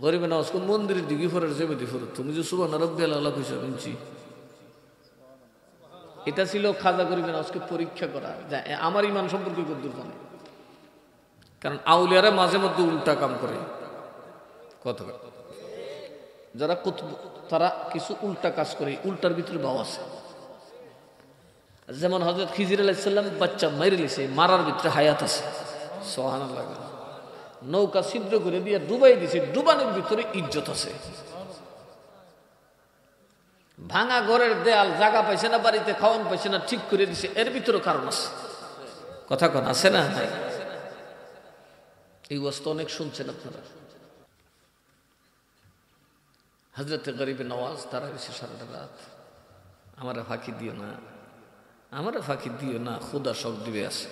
গরিবে নামাজ কোন মন্দিরের দিকে ফেরার জেবেদি ফেরত, তুমি যে সুবহান রাব্বিয়াল আলা কইছো শুনছি। এটা ছিল খাজা গরিবে নামাজকে পরীক্ষা করা, আমার ইমান সম্পর্কে কদ্দুর জানে, কারণ আউলিয়ারা মাঝে মধ্যে উল্টা কাম করে, কথা যারা তারা কিছু উল্টা কাজ করে, উল্টার ভিতরে ভাব আছে, যেমন হযরত খিজির আলাইহিস সালাম বাচ্চা মাইরে লিছে, মারার ভিতরে হায়াত আছে। সুবহানাল্লাহ। নৌকা ছিদ্র করে দিয়ে ডুবাই দিছে, ডুবানোর ভিতরে ইজ্জত আছে। ভাঙা ঘরের দেয়াল জায়গা পাইছে না, বাড়িতে খাওয়ান পাইছে না, ঠিক করে দিছে, এর ভিতরে কারণ আছে। কথা কোন আছে না? এই ওয়াজ অনেক শুনছেন আপনারা। হযরত গরিবে নওয়াজ তারা এসে সারাটা রাত, আমারে ফাঁকি দিও না, আমারে ফাঁকি দিও না, খুদা সব দিবে আছে।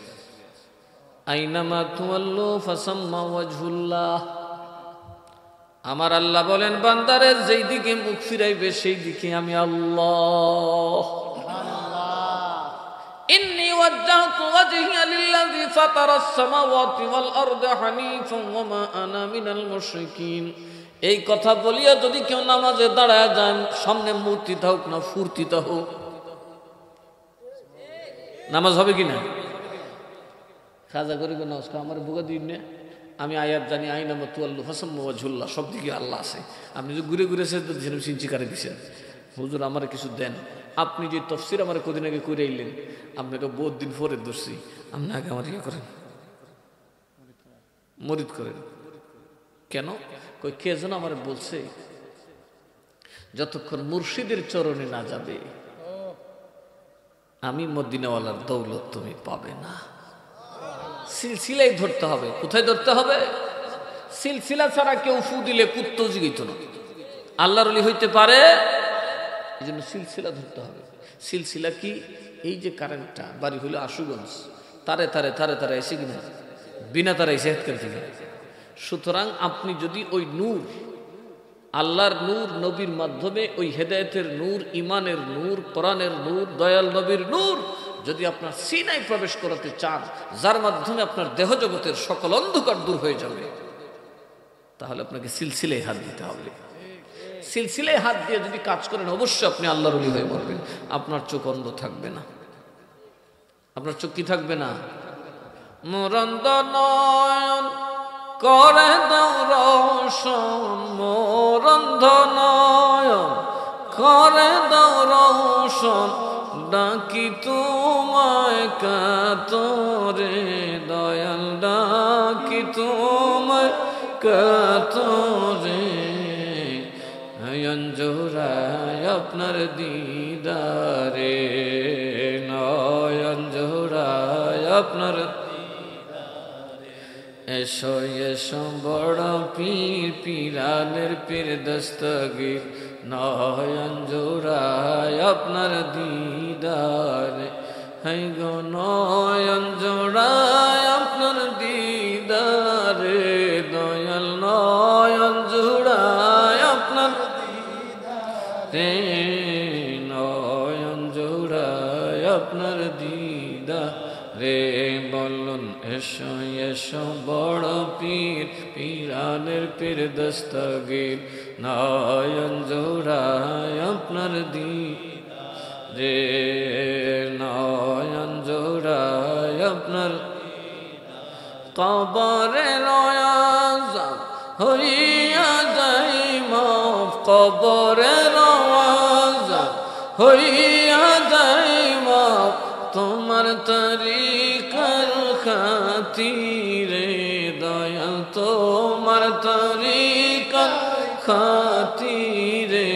আইনামা তুওয়াল্লু ফাসাম্মা ওয়াজহুল্লাহ। আমার আল্লাহ বলেন, বান্দারে যেই দিকে মুখ ফিরাইবে সেই দিকে আমি আল্লাহ। ইন্নী ওয়াজ্জাহতু ওয়াজহিয়া লিল্লাযী ফাতারাস সামাওয়াতি ওয়াল আরদা হানিফান ওয়া মা আনা মিনাল মুশরিকিন। এই কথা বলিয়া যদি কেউ নামাজে দাঁড়ায় যান, সামনে মূর্তি থাকুক না ফুর্তি থাকুক, নামাজ হবে কিনা? খাজা গরিব নওয়াজ আমার বুকা দিন না, আমি আয়াত জানি, আইনামা তুওয়াল্লু ফাসাম্মা ওয়াজহুল্লাহ, সব দিকে আল্লাহ আছে। আপনি যে ঘুরে ঘুরে সিনচিকারে দিচ্ছেন, হুজুর আমার কিছু দেন। আপনি যে তফসির আমার কদিন আগে করে আইলেন, আপনাকে বহুত দিন পরে ধরছি, আপনি আগে আমার ইয়ে করেন, মরিদ করেন। কেন? কই কে যেন আমার বলছে, যতক্ষণ মুর্শিদের চরণে না যাবে আমি মদিনাওয়ালার দৌলত তুমি পাবে না। সিলসিলাই ধরতে হবে। কোথায় ধরতে হবে? সিলসিলা ছাড়া কেউ ফু দিলে কুত্তো জিগিত না, আল্লাহর ওলি হইতে পারে। এই জন্য সিলসিলা ধরতে হবে। সিলসিলা কি? এই যে কারেন্টটা বাড়ি হইলো আশুগঞ্জ, তারে তারে তারে তারে এসে কিনা বিনা তারা এসে হেৎ করে। সুতরাং আপনি যদি ওই নূর, আল্লাহর নূর, নবীর মাধ্যমে ওই হেদায়েতের নূর, ইমানের নূর, কোরআনের নূর, দয়াল নবীর নূর যদি আপনার সিনায় প্রবেশ করাতে চান, যার মাধ্যমে আপনার দেহ জগতের সকল অন্ধকার দূর হয়ে যাবে, তাহলে আপনাকে সিলসিলায় হাত দিতে হবে। সিলসিলায় হাত দিয়ে যদি কাজ করেন, অবশ্যই আপনি আল্লাহর ওলি হয়ে মরবেন। আপনার চোখ অন্ধ থাকবে না। আপনার চোখ কি থাকবে না? মোরন্দ নয়ন করে দাও রওশন, মোরন্ধ নয়ন করে দাও রওশন, ডাকি তোমায় কাতরে দয়াল, ডাকি তোমায় কাতরে, নয়ন জোড়ায় আপনার দিদারে, নয়ন জোড়ায় আপনার। এসো এসো বড় পীর, পীরানের পীর দস্তগীর, নয়ন জোড়ায় আপনার দিদারে, হাই গো নয়ন জোড়ায় আপনার দিদারে, দয়াল নয়ন জোড়ায় আপনার দিদারে, নয়ন জোড়ায় আপনার দিদারে। বলুন এসো এসো বড় পীর, পীরানের পীর দস্তগীর, নয়ন জোড়ায় আপনার দিদারে, নয়ন জোড়ায় আপনার। কবরে নয়াজাব হইয়া যাই মাফ, কবরে নয়াজাব হইয়া যাই মাফ, তোমার তরিকার খাতিরে দয়াল, তোমার তরিকার খাতিরে,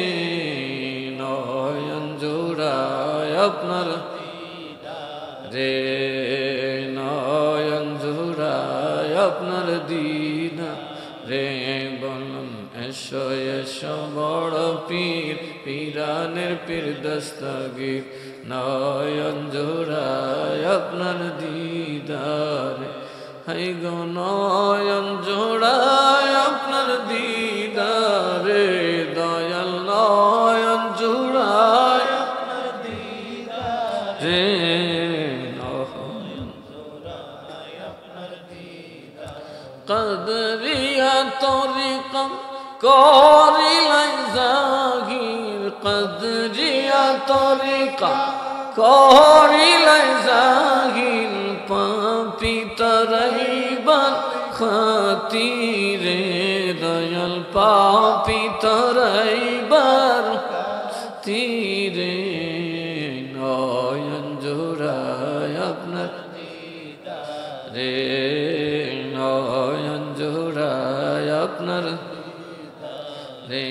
নয়ন জোড়ায় আপনার রে, নয়ন জোড়ায় আপনার দিদা রে। বলুন এসো এসো বড় পীর, পীরানের পীর দস্তগীর, নয়ন জোড়ায় আপনার দিদারে, হাই গো নয়ন জোড়ায় আপনার দিদারে, দয়াল নয়ন জোড়ায় আপনার দিদারে, নয়ন জোড়ায় আপনার দিদারে। কদরিয়া তরিকা করিলাই জাগির, কদরিয়া তরিকা করিলাই জাগির, পাপি তরাইবার খাতিরে দয়াল, পাপি তরাইবার খাতিরে, নয়ন জোড়ায় রে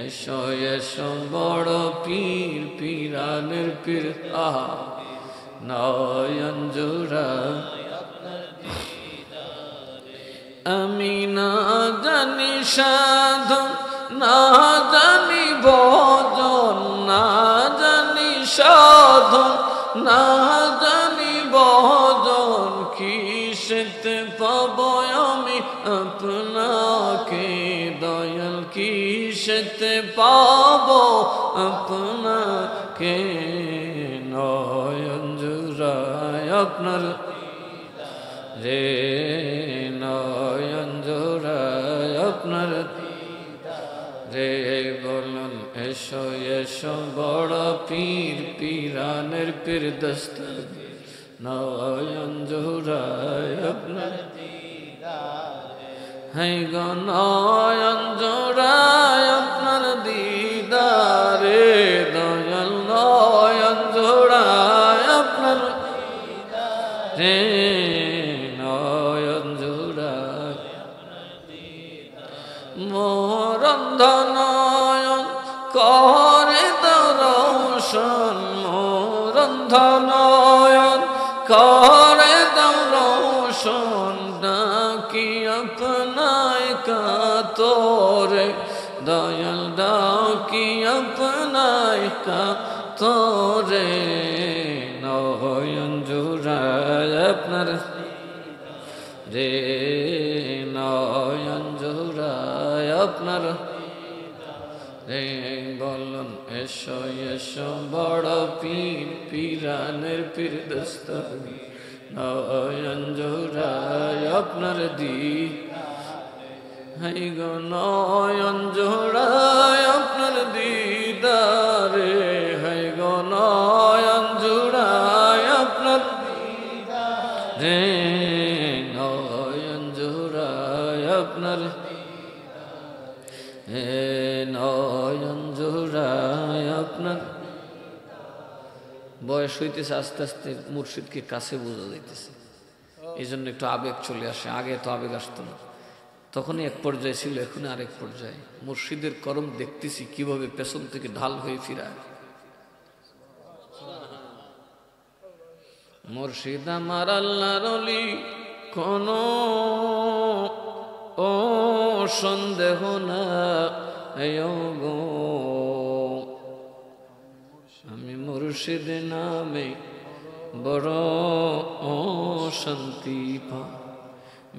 এসো এসো বড় পীর পীরানের পীর আহা নয়ন জোড়া আমি না জানি সাধন না জানি ভজন না জানি সাধন না জানি ভজন কিসেতে পাব আমি আপনাকে দয়াল কিসেতে পাব আপনাকে নয়ন জোড়ায় আপনার রে নয়ন জোড়ায় আপনার রে বলুন এসো এসো বড় পীর পীরানের পীর দস্তর নয়ন জোড়ায় আপনার হাই গো নয়ন জোড়ায় আপনার দিদারে দয়াল নয়ন জোড়ায় আপনার রে নয়ন জোড়ায় মোরন্ধ নয়ন করে দর্শন মোরন্ধ নয়ন করে দর্শন ডাকি আপনায় কাতরে দয়াল ডাকি আপনায় কাতরে নয়ন জোড়ায় আপনার রে নয়ন জোড়ায় আপনার রে বলুন এসো এসো বড় পীর পীরানের পীর দস্তর নয়ন জোড়ায় আপনার দি হাই গো নয়ন জোড়ায় আপনার দিদারে হাই গো নয়ন জোড়ায় আপনার রে নয়ন জোড়ায় আপনার হে নয়ন জোড়ায় আপনার বয়স হইতেছে আস্তে আস্তে মুর্শিদকে কাছে বোঝা যাইতেছে এই জন্য একটু আবেগ চলে আসে আগে তো আবেগ আসতো না তখনই এক পর্যায়ে ছিল এখন আরেক পর্যায়ে মুর্শিদের করম দেখতেছি কিভাবে পেছন থেকে ঢাল হয়ে ফিরায় মুর্শিদ আমার আল্লাহর ওলি কোনো ও সন্দেহ না গো আমি মুর্শিদ নামে বড় ও শান্তি পা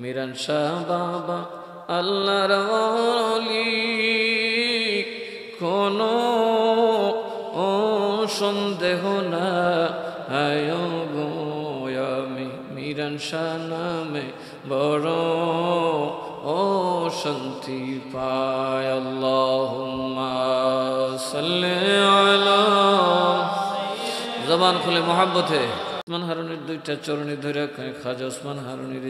মিরান শাহ বাবা আল্লাহর ওলি কোনো ও সন্দেহ না গো আমি মিরান শাহ নামে বড় ও শান্তি পায় আল্লাহুম্মা সাল্লি আলা জবান খুলে মোহাব্বতে ওসমান হারুনির দুইটা চরণে ধরে খাজা ওসমান হারুনির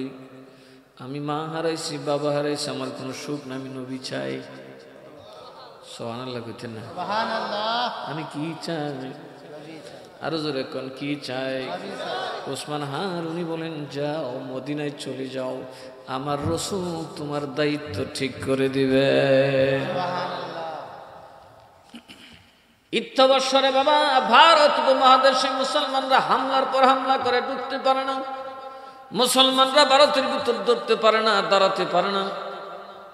আমি মা হারাইছি বাবা হারাইছি আমার কোনো সুখ না আমি নবী চাই সুবহানাল্লাহ কইতেন না সুবহানাল্লাহ আমি কি চাই আরো জোরে কোন কি চাই ওসমান হারুনি বলেন যাও মদিনায় চলে যাও আমার রাসূল তোমার দায়িত্ব ঠিক করে দিবে ইত্যবৎসরে বাবা ভারত উপমহাদেশে মুসলমানরা হামলার পর হামলা করে ঢুকতে পারে না মুসলমানরা ভারতের ভিতর ধরতে পারে না দাঁড়াতে পারে না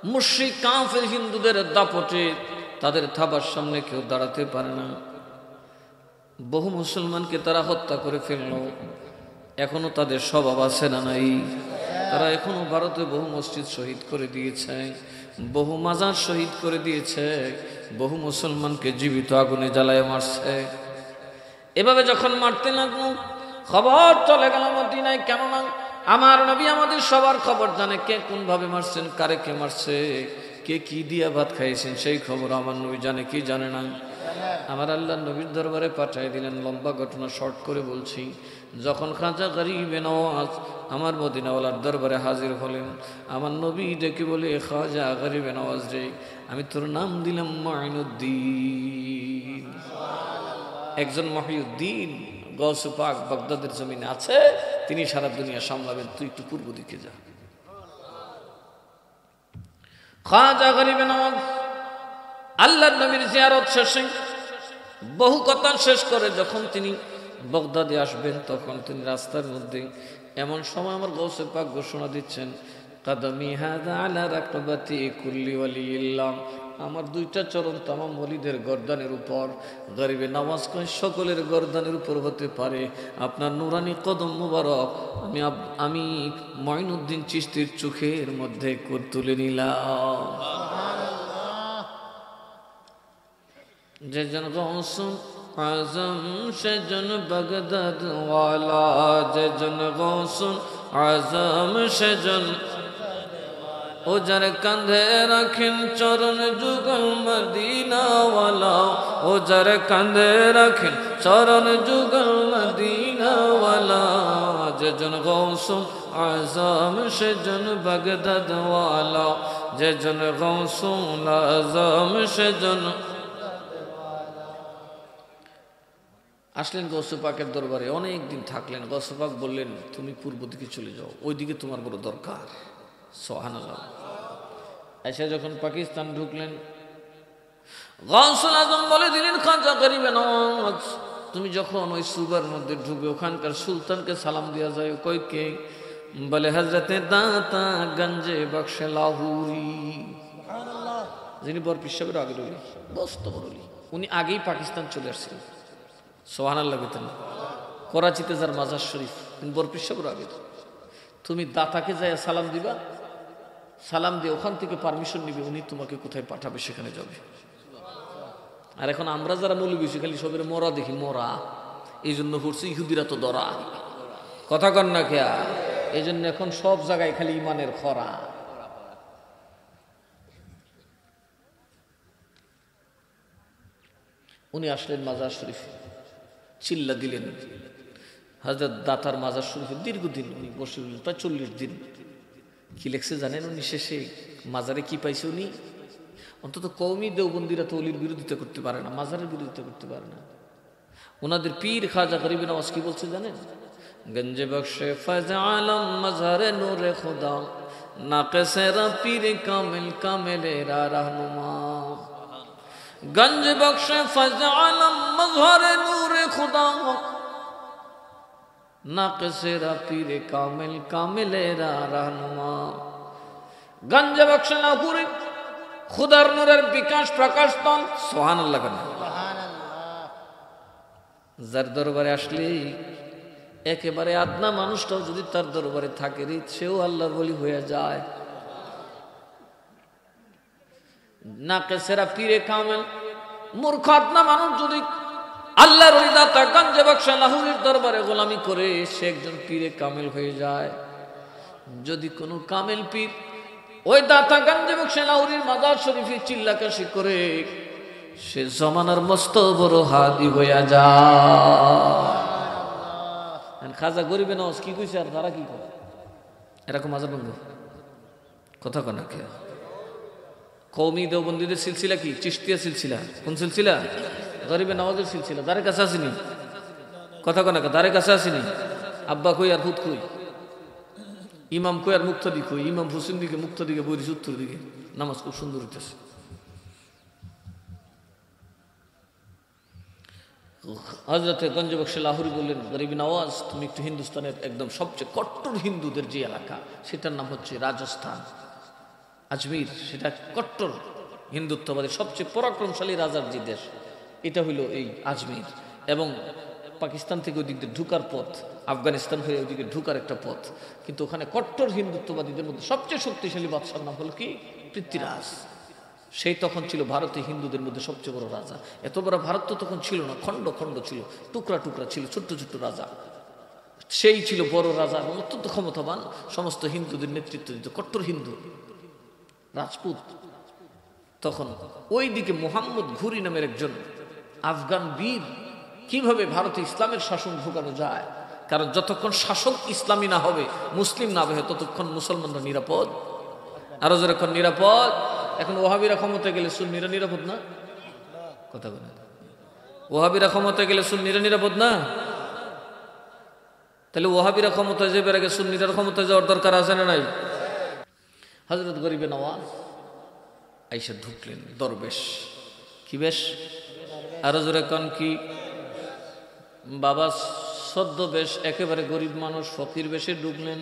মুশরিক কাফের হিন্দুদের দাপটে তাদের থাবার সামনে কেউ দাঁড়াতে পারে না বহু মুসলমানকে তারা হত্যা করে ফেলল এখনো তাদের স্বভাব আছে না নাই তারা এখনো ভারতে বহু মসজিদ শহীদ করে দিয়েছে বহু মাজার শহীদ করে দিয়েছে বহু মুসলমানকে জীবিত আগুনে জ্বালায় মারছে এভাবে যখন মারতে লাগলো খবর চলে গেল মদিনায় কেননা আমার নবী আমাদের সবার খবর জানে কে কোন ভাবে মারছেন কারে কে মারছে কে কি দিয়া ভাত খাইছেন সেই খবর আমার নবী জানে কি জানে না আমার আল্লাহ নবীর দরবারে পাঠিয়ে দিলেন লম্বা ঘটনা শর্ট করে বলছি যখন খাজা গরিবে নওয়াজ আমার মদিনাওয়ালার দরবারে হাজির হলেন আমার নবী ডেকে বলে খাজা গরিবে নওয়াজ রে আমি তোর নাম দিলাম মঈনুদ্দিন একজন মহিউদ্দিন গৌসে পাক বাগদাদের জমিনে আছে তিনি সারা দুনিয়া সামলাবেন তুই একটু পূর্ব দিকে যা খাজা গরিবে নওয়াজ আল্লাহর নবীর জিয়ারত শেষে বহু কথা শেষ করে যখন তিনি বাগদাদে আসবেন, তখন তিনি রাস্তার মধ্যে এমন সময় আমার গৌসে পাক ঘোষণা দিচ্ছেন, কাদামি হাযা আলা রাকবাতি কুল্লি ওয়ালিল্লাহ, আমার দুইটা চরণ তামাম ওলিদের গর্দানের উপর। গরিবে নওয়াজ কয় সকলের গর্দানের উপর হতে পারে, আপনার নুরানি কদম মুবারক আমি মঈনুদ্দিন চিশতির চোখের মধ্যে তুলে নিলাম। যেজন গৌসুল আজম সেজন বাগদাদ ওয়ালা, যেজন গৌসুল আজম সেজন ও যার কাঁধে রাখেন চরণ যুগল মদিনা ওয়ালা, ও যার কাঁধে রাখেন চরণ যুগল মদিনা ওয়ালা, যেজন গৌসুল আজম সেজন বাগদাদ ওয়ালা, যেজন গৌসুল আজম সেজন। আসলেন গৌসে পাকের দরবারে, অনেক দিন থাকলেন। গৌসে পাক বললেন, তুমি পূর্ব দিকে চলে যাও, ওইদিকে তোমার বড় দরকার। সুবহানাল্লাহ। এসে যখন পাকিস্তান ঢুকলেন, গৌসুল আজম বলে দিলেন, খাজা গরিবে নওয়াজ, তুমি যখন ওই সুবার মধ্যে ঢুকবে, ওখানকার সুলতানকে সালাম দেওয়া যায়। কই কে? বলে হযরতে দাতা গঞ্জে বখশ লাহুরি, যিনি বরপির সাহেবের আগের ওলি, বস্ত বরলি, উনি আগেই পাকিস্তান চলে আসছিলেন। সুবহানাল্লাহ। করাচিতে যার মাজার শরীফ, বরপির সাহেবের আগে। তুমি দাতাকে যায় সালাম দিবা, সালাম দিয়ে ওখান থেকে পারমিশন নিবে, উনি তোমাকে কোথায় পাঠাবে সেখানে যাবে। আর এখন আমরা যারা মৌলবী খালি সবের মরা দেখি, মরা এই জন্য পড়ছি ইহুদিরা তো দরা, কথা কন না খেয়া, এই জন্য এখন সব জায়গায় খালি ইমানের খরা। উনি আসলেন মাজার শরীফে, চিল্লা দিলেন। হযরত দাতার মাজার শরীফে দীর্ঘদিন উনি বসে রইলেন, প্রায় 40 দিন। কি লেখছে জানেন উনি শেষে? মাজারে কি পাইছে উনি? অন্তত কওমি দেওবন্দিরা তো অলির বিরোধিতা করতে পারে না, মাজারের বিরোধিতা করতে পারে না। ওনাদের পীর খাজা গরিবে নওয়াজ কি বলছে জানেন? গঞ্জে বখশে ফয়জ আলম মজহারে নূরে খুদা, নাকিসেরা পীর কামিল কামিলেরা रहनुमा। গঞ্জ বখশে ফয়জ আলম মজহারে নূরে খুদা, নাকিসেরা পীর কামিল কামিলেরা रहनुमा। গঞ্জ বখশে লাহুরি খুদার নূরের বিকাশ প্রকাশ তন। সুবহানাল্লাহ। যার দরবারে আসলে একেবারে আদনা মানুষটাও যদি তার দরবারে থাকে, সেও আল্লাহর ওলি হয়ে যায়। নাকিসেরা পীরে কামিল, মূর্খ আদনা মানুষ যদি আল্লাহর ওলি দাতা গঞ্জে বখশে লাহুরির দরবারে গোলামি করে, সে একজন পীরে কামিল হয়ে যায়। যদি কোনো কামিল পীর ওই দাতা গঞ্জে বখশে লাহুরির মাজার শরীফে চিল্লাকাশি করে, সে জমানার মস্ত বড় হাদি হইয়া যায়। খাজা গরিবে নওয়াজ কি কইছে আর তারা কি করে? এরকম মাজার বন্ধু কথা কনা কে? কওমি দেওবন্দীদের সিলসিলা কি? চিশতিয়া সিলসিলা। কোন সিলসিলা? গরিবে নওয়াজের সিলসিলা। দারে কাছে আসেনি কথা কনা কে? দারে কাছে আসেনি। আব্বা কই আর হুত কই, ইমাম কই আর মুক্তাদি কই? ইমাম হুসেন দিকে, মুক্তা দিকে, বৈরিস উত্তর দিকে। নামাজ খুব সুন্দর হইতেছে। হযরতে গঞ্জ বখশে লাহুরি বললেন, গরিবে নওয়াজ, তুমি একটু হিন্দুস্তানের একদম সবচেয়ে কট্টর হিন্দুদের যে এলাকা, সেটার নাম হচ্ছে রাজস্থান, আজমির। সেটা কট্টর হিন্দুত্ববাদী সবচেয়ে পরাক্রমশালী রাজার যে দেশ, এটা হইল এই আজমির। এবং পাকিস্তান থেকে ওই দিক দিয়ে ঢুকার পথ, আফগানিস্তান হয়ে ওইদিকে ঢুকার একটা পথ। কিন্তু ওখানে কট্টর হিন্দুত্ববাদীদের মধ্যে সবচেয়ে শক্তিশালী বাদশার নাম হল কি? পৃথ্বীরাজ। সেই তখন ছিল ভারতে হিন্দুদের মধ্যে সবচেয়ে বড় রাজা। এত বড় ভারত তো তখন ছিল না, খণ্ড খণ্ড ছিল, টুকরা টুকরা ছিল, ছোট্ট ছোট্ট রাজা। সেই ছিল বড় রাজা এবং অত্যন্ত ক্ষমতাবান, সমস্ত হিন্দুদের নেতৃত্ব দিত, কট্টর হিন্দু রাজপুত। তখন ওই দিকে মোহাম্মদ ঘুরি নামের একজন আফগান বীর কিভাবে ভারতে ইসলামের শাসন ঢোকানো যায়, কারণ যতক্ষণ শাসক ইসলামী না হবে, মুসলিম না হবে, ততক্ষণ মুসলমানরা নিরাপদ। আরো যেরকম নিরাপদ। এখন ওহাবিরা ক্ষমতায় গেলে সুন্নিরা নিরাপদ না? কথা বলে, ওহাবিরা ক্ষমতায় গেলে সুন্নিরা নিরাপদ না? তাহলে ওহাবিরা ক্ষমতায় যাবে আগে সুন্নিরার ক্ষমতায় যাওয়ার দরকার আছে না নাই? হযরত গরিবে নওয়াজ আইসা ঢুকলেন দরবেশ। কি বেশ? আরো জোরে কন কি? বাবা সদ্য বেশ, একেবারে গরিব মানুষ, ফকির বেশে ঢুকলেন।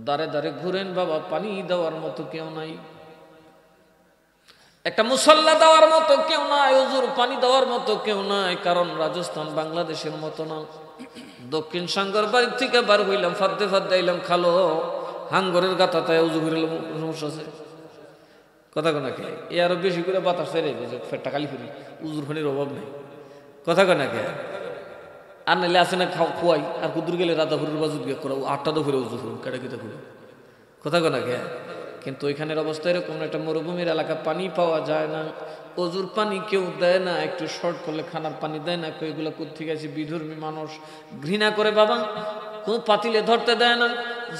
দাঁড়ে দাঁড়ে ঘুরেন, বাবা পানি দেওয়ার মতো কেউ নাই, একটা মুসল্লা দেওয়ার মতো কেউ নাই, হুজুর পানি দেওয়ার মতো কেউ নাই। কারণ রাজস্থান বাংলাদেশের মতো না। দক্ষিণ সাঙ্গর বাড়ির থেকে বার হইলাম, ফাদ্দে ফাদ্দে আইলাম, খালো হাঙ্গরের গাতা তাই উজু করে সমস্যা আছে। কথা কনাকে এ আরো বেশি করে বাতাস চাই ফেরটা খালি ফিরি, উজুর পানির অভাব নেই। কথা কনাকে আর নাইলে আসে না খোয়াই, আর কুদুর গেলে রাধাপুরের বাজু গিয়ে করা 8টা দফরে উজু করুন, কেটা কেটা করুন। কথা কনাকে কিন্তু ওইখানের অবস্থা এরকম, একটা মরুভূমির এলাকা, পানি পাওয়া যায় না, অজুর পানি কেউ দেয় না, একটু শর্ট করলে খানার পানি দেয় না। এগুলো কোথেকে আছে? বিধর্মী মানুষ ঘৃণা করে বাবা, কোন পাতিলে ধরতে দেয় না।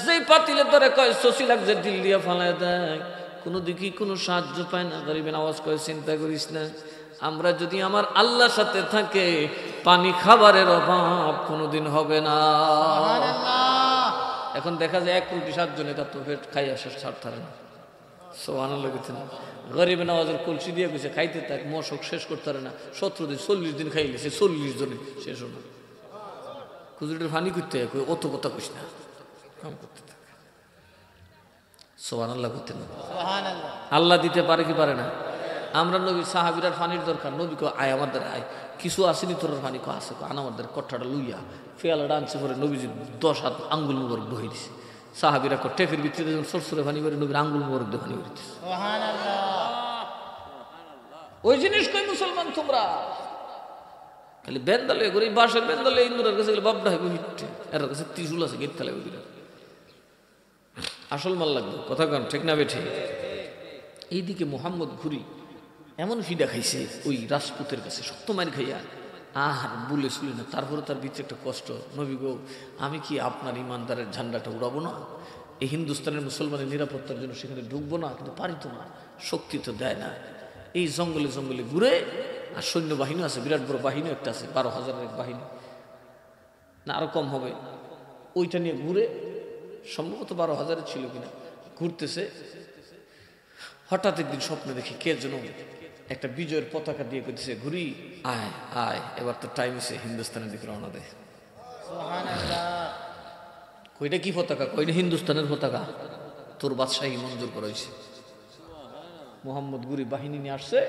যেই পাতিলে ধরে কয় শশী লাগছে, দিল দিয়া ফালায় দেয়। কোনো দিকে কোনো সাহায্য পায় না। গরিবের আওয়াজ করে চিন্তা করিস না, আমরা যদি আমার আল্লাহর সাথে থাকে, পানি খাবারের অভাব কোনোদিন হবে না। এখন দেখা যায় 1 কোটি 7 জনে তার তো পেট খাই আসে ছাড় না। সুবহানাল্লাহ না? গরিব নওয়াজের কলসি দিয়ে গেছে খাইতে, থাক মশক শেষ করতে পারে না। 17 দিন 40 দিন খাই গেছে, 40 জনে শেষ হলো। খুচুরিটার ফানি করতে অত কথা কইস না, কাম করতে থাকে। সুবহানাল্লাহ করতে না? আল্লাহ দিতে পারে কি পারে না? আমরা নবী সাহাবীরার ফানির দরকার, নবী কো আয় আমার দ্বারা আয়, কিছু আসেনি তোর ফানি কো আছে, আন আমার দ্বারা কট্টাটা লুইয়া ফেয়ালাটা আনছে পরে নবীজি 10 হাত আঙ্গুল মুবারক বহি দিছে। সাহাবীরা কো টেফের ভিতরে যখন সরসরে ফানি করে নবীর আঙ্গুল মুবারক দিয়ে ফানি করে দিছে। সুবহানাল্লাহ। ওই জিনিস কই মুসলমান তোমরা খালি বেন্দালে করে বাঁশের বেন্দালে ইন্দুরের কাছে গেলে বাপডা হবে হিটে, এর কাছে ত্রিশূল আছে গেট তালে ওই আসল মাল লাগবে। কথা কন ঠিক না বেঠে? এইদিকে মোহাম্মদ ঘুরি এমন ফিডা খাইছে ওই রাজপুতের কাছে, শক্ত মার খাইয়া আর বলে শুলি না। তারপরে তার ভিতরে একটা কষ্ট, নবী গো আমি কি আপনার ইমানদারের ঝান্ডাটা উড়াবো না? এই হিন্দুস্তানের মুসলমানের নিরাপত্তার জন্য সেখানে ঢুকবো না? কিন্তু পারি তো না, শক্তি তো দেয় না। এই জঙ্গলে জঙ্গলে ঘুরে, আর সৈন্যবাহিনী আছে, বিরাট বড় বাহিনী একটা আছে, 12,000-এর বাহিনী না আরো কম হবে, ওইটা নিয়ে ঘুরে, সম্ভবত 12,000 ছিল কিনা, ঘুরতেছে। হঠাৎ একদিন স্বপ্নে দেখি কে যেন একটা বিজয়ের পতাকা দিয়ে করতেছে, ঘুরি আয় আয়, এবার তো টাইম এসে হিন্দুস্তানের দিকে রওনা দেয়। কইটা কি পতাকা? কইটা হিন্দুস্তানের পতাকা, তোর বাদশাহী মঞ্জুর করা হয়েছে। মোহাম্মদ গুরি বাহিনী নিয়ে আসছে,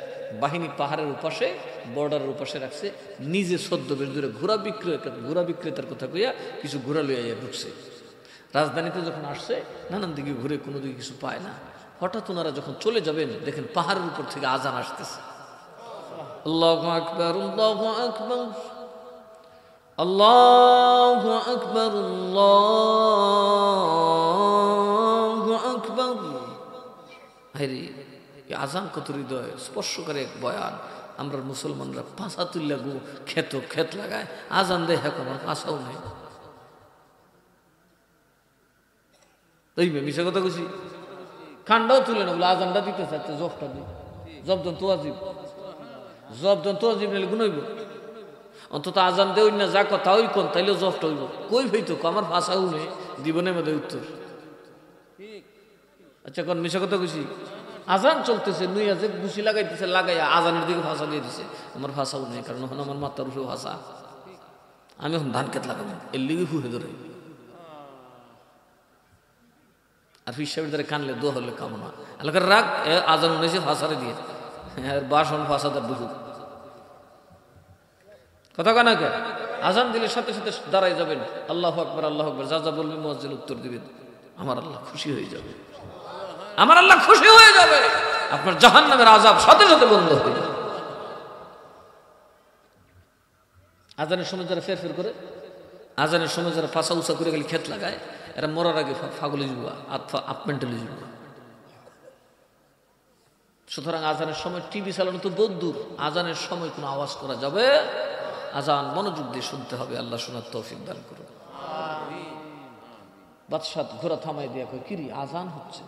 বাহিনী পাহাড়ের উপাসে, বর্ডারের উপাসে রাখছে, নিজে ছদ্মবেশ ধরে ঘোড়া বিক্রেতার কথা কইয়া কিছু ঘোড়া লইয়া ঢুকছে। রাজধানীতে যখন আসছে, নানান দিকে ঘুরে কোনো দিকে কিছু পায় না। হঠাৎ ওনারা যখন চলে যাবেন, দেখেন পাহাড়ের উপর থেকে আজান আসতেছে, আল্লাহু আকবার আল্লাহু আকবার আল্লাহু আকবার আল্লাহু আকবার। আরে আজান কত হৃদয় স্পর্শকারী এক বয়ান। আমরা মুসলমানরা পাঁচা তুল্লা গো ক্ষেত লাগায়, আজান দেয় হ্যাঁ আমার পাশাও নেই। ওই মিশা কথা কইছি, কান্ডাও তুলে না বলে আজানটা দিতে চাচ্ছে, জবটা দিই জবদন তো আজিব নিলে গুনইব। অন্তত আজান দেই না, যা কথা ওই কোন তাইলে জবটা হইব। কই হইতো আমার ভাষাও নেই, জীবনের মধ্যে উত্তর। আচ্ছা কোন মিশা কথা কইছি, আজান চলতেছে, নুই আছে গুছি লাগাইতেছে, লাগাইয়া আজানের দিকে ভাষা দিয়ে দিছে, আমার ভাষাও নেই, কারণ এখন আমার মাথার উপরে ভাষা। আমি এখন ধান খেত লাগাবো, এর লিগে ফুহে ধরে। আর ফিসাবের দ্বারা কানলে দোয়া হলে কামনা এলাকার রাগ, আজান উনেছে ভাষারে দিয়ে বাসন ভাষা তার ঢুকুক। কথা কানা কে আজান দিলে সাথে সাথে দাঁড়াই যাবেন, আল্লাহু আকবার আল্লাহু আকবার, যা যা বলবেন মুয়াজ্জিন উত্তর দিবেন। আমার আল্লাহ খুশি হয়ে যাবে, আমার আল্লাহ খুশি হয়ে যাবে, আপনার জাহান্নামের আযাব সাথে সাথে বন্ধ হয়ে যাবে। আজানের সময় যারা ফের করে, আজানের সময় যারা পাশা উঁচা করে গেলে ক্ষেত লাগায়, এরা মরার আগে ফাগলে যাবা, আপমেন্টালি যাবা। সুতরাং আজানের সময় টিভি চালানো তো বহুত দূর, আজানের সময় কোনো আওয়াজ করা যাবে, আজান মনোযোগ দিয়ে শুনতে হবে। আল্লাহ শোনার তৌফিক দান করুন। বাদশাহ ঘোড়া থামাই দিয়া কয়, কিরি আজান হচ্ছে।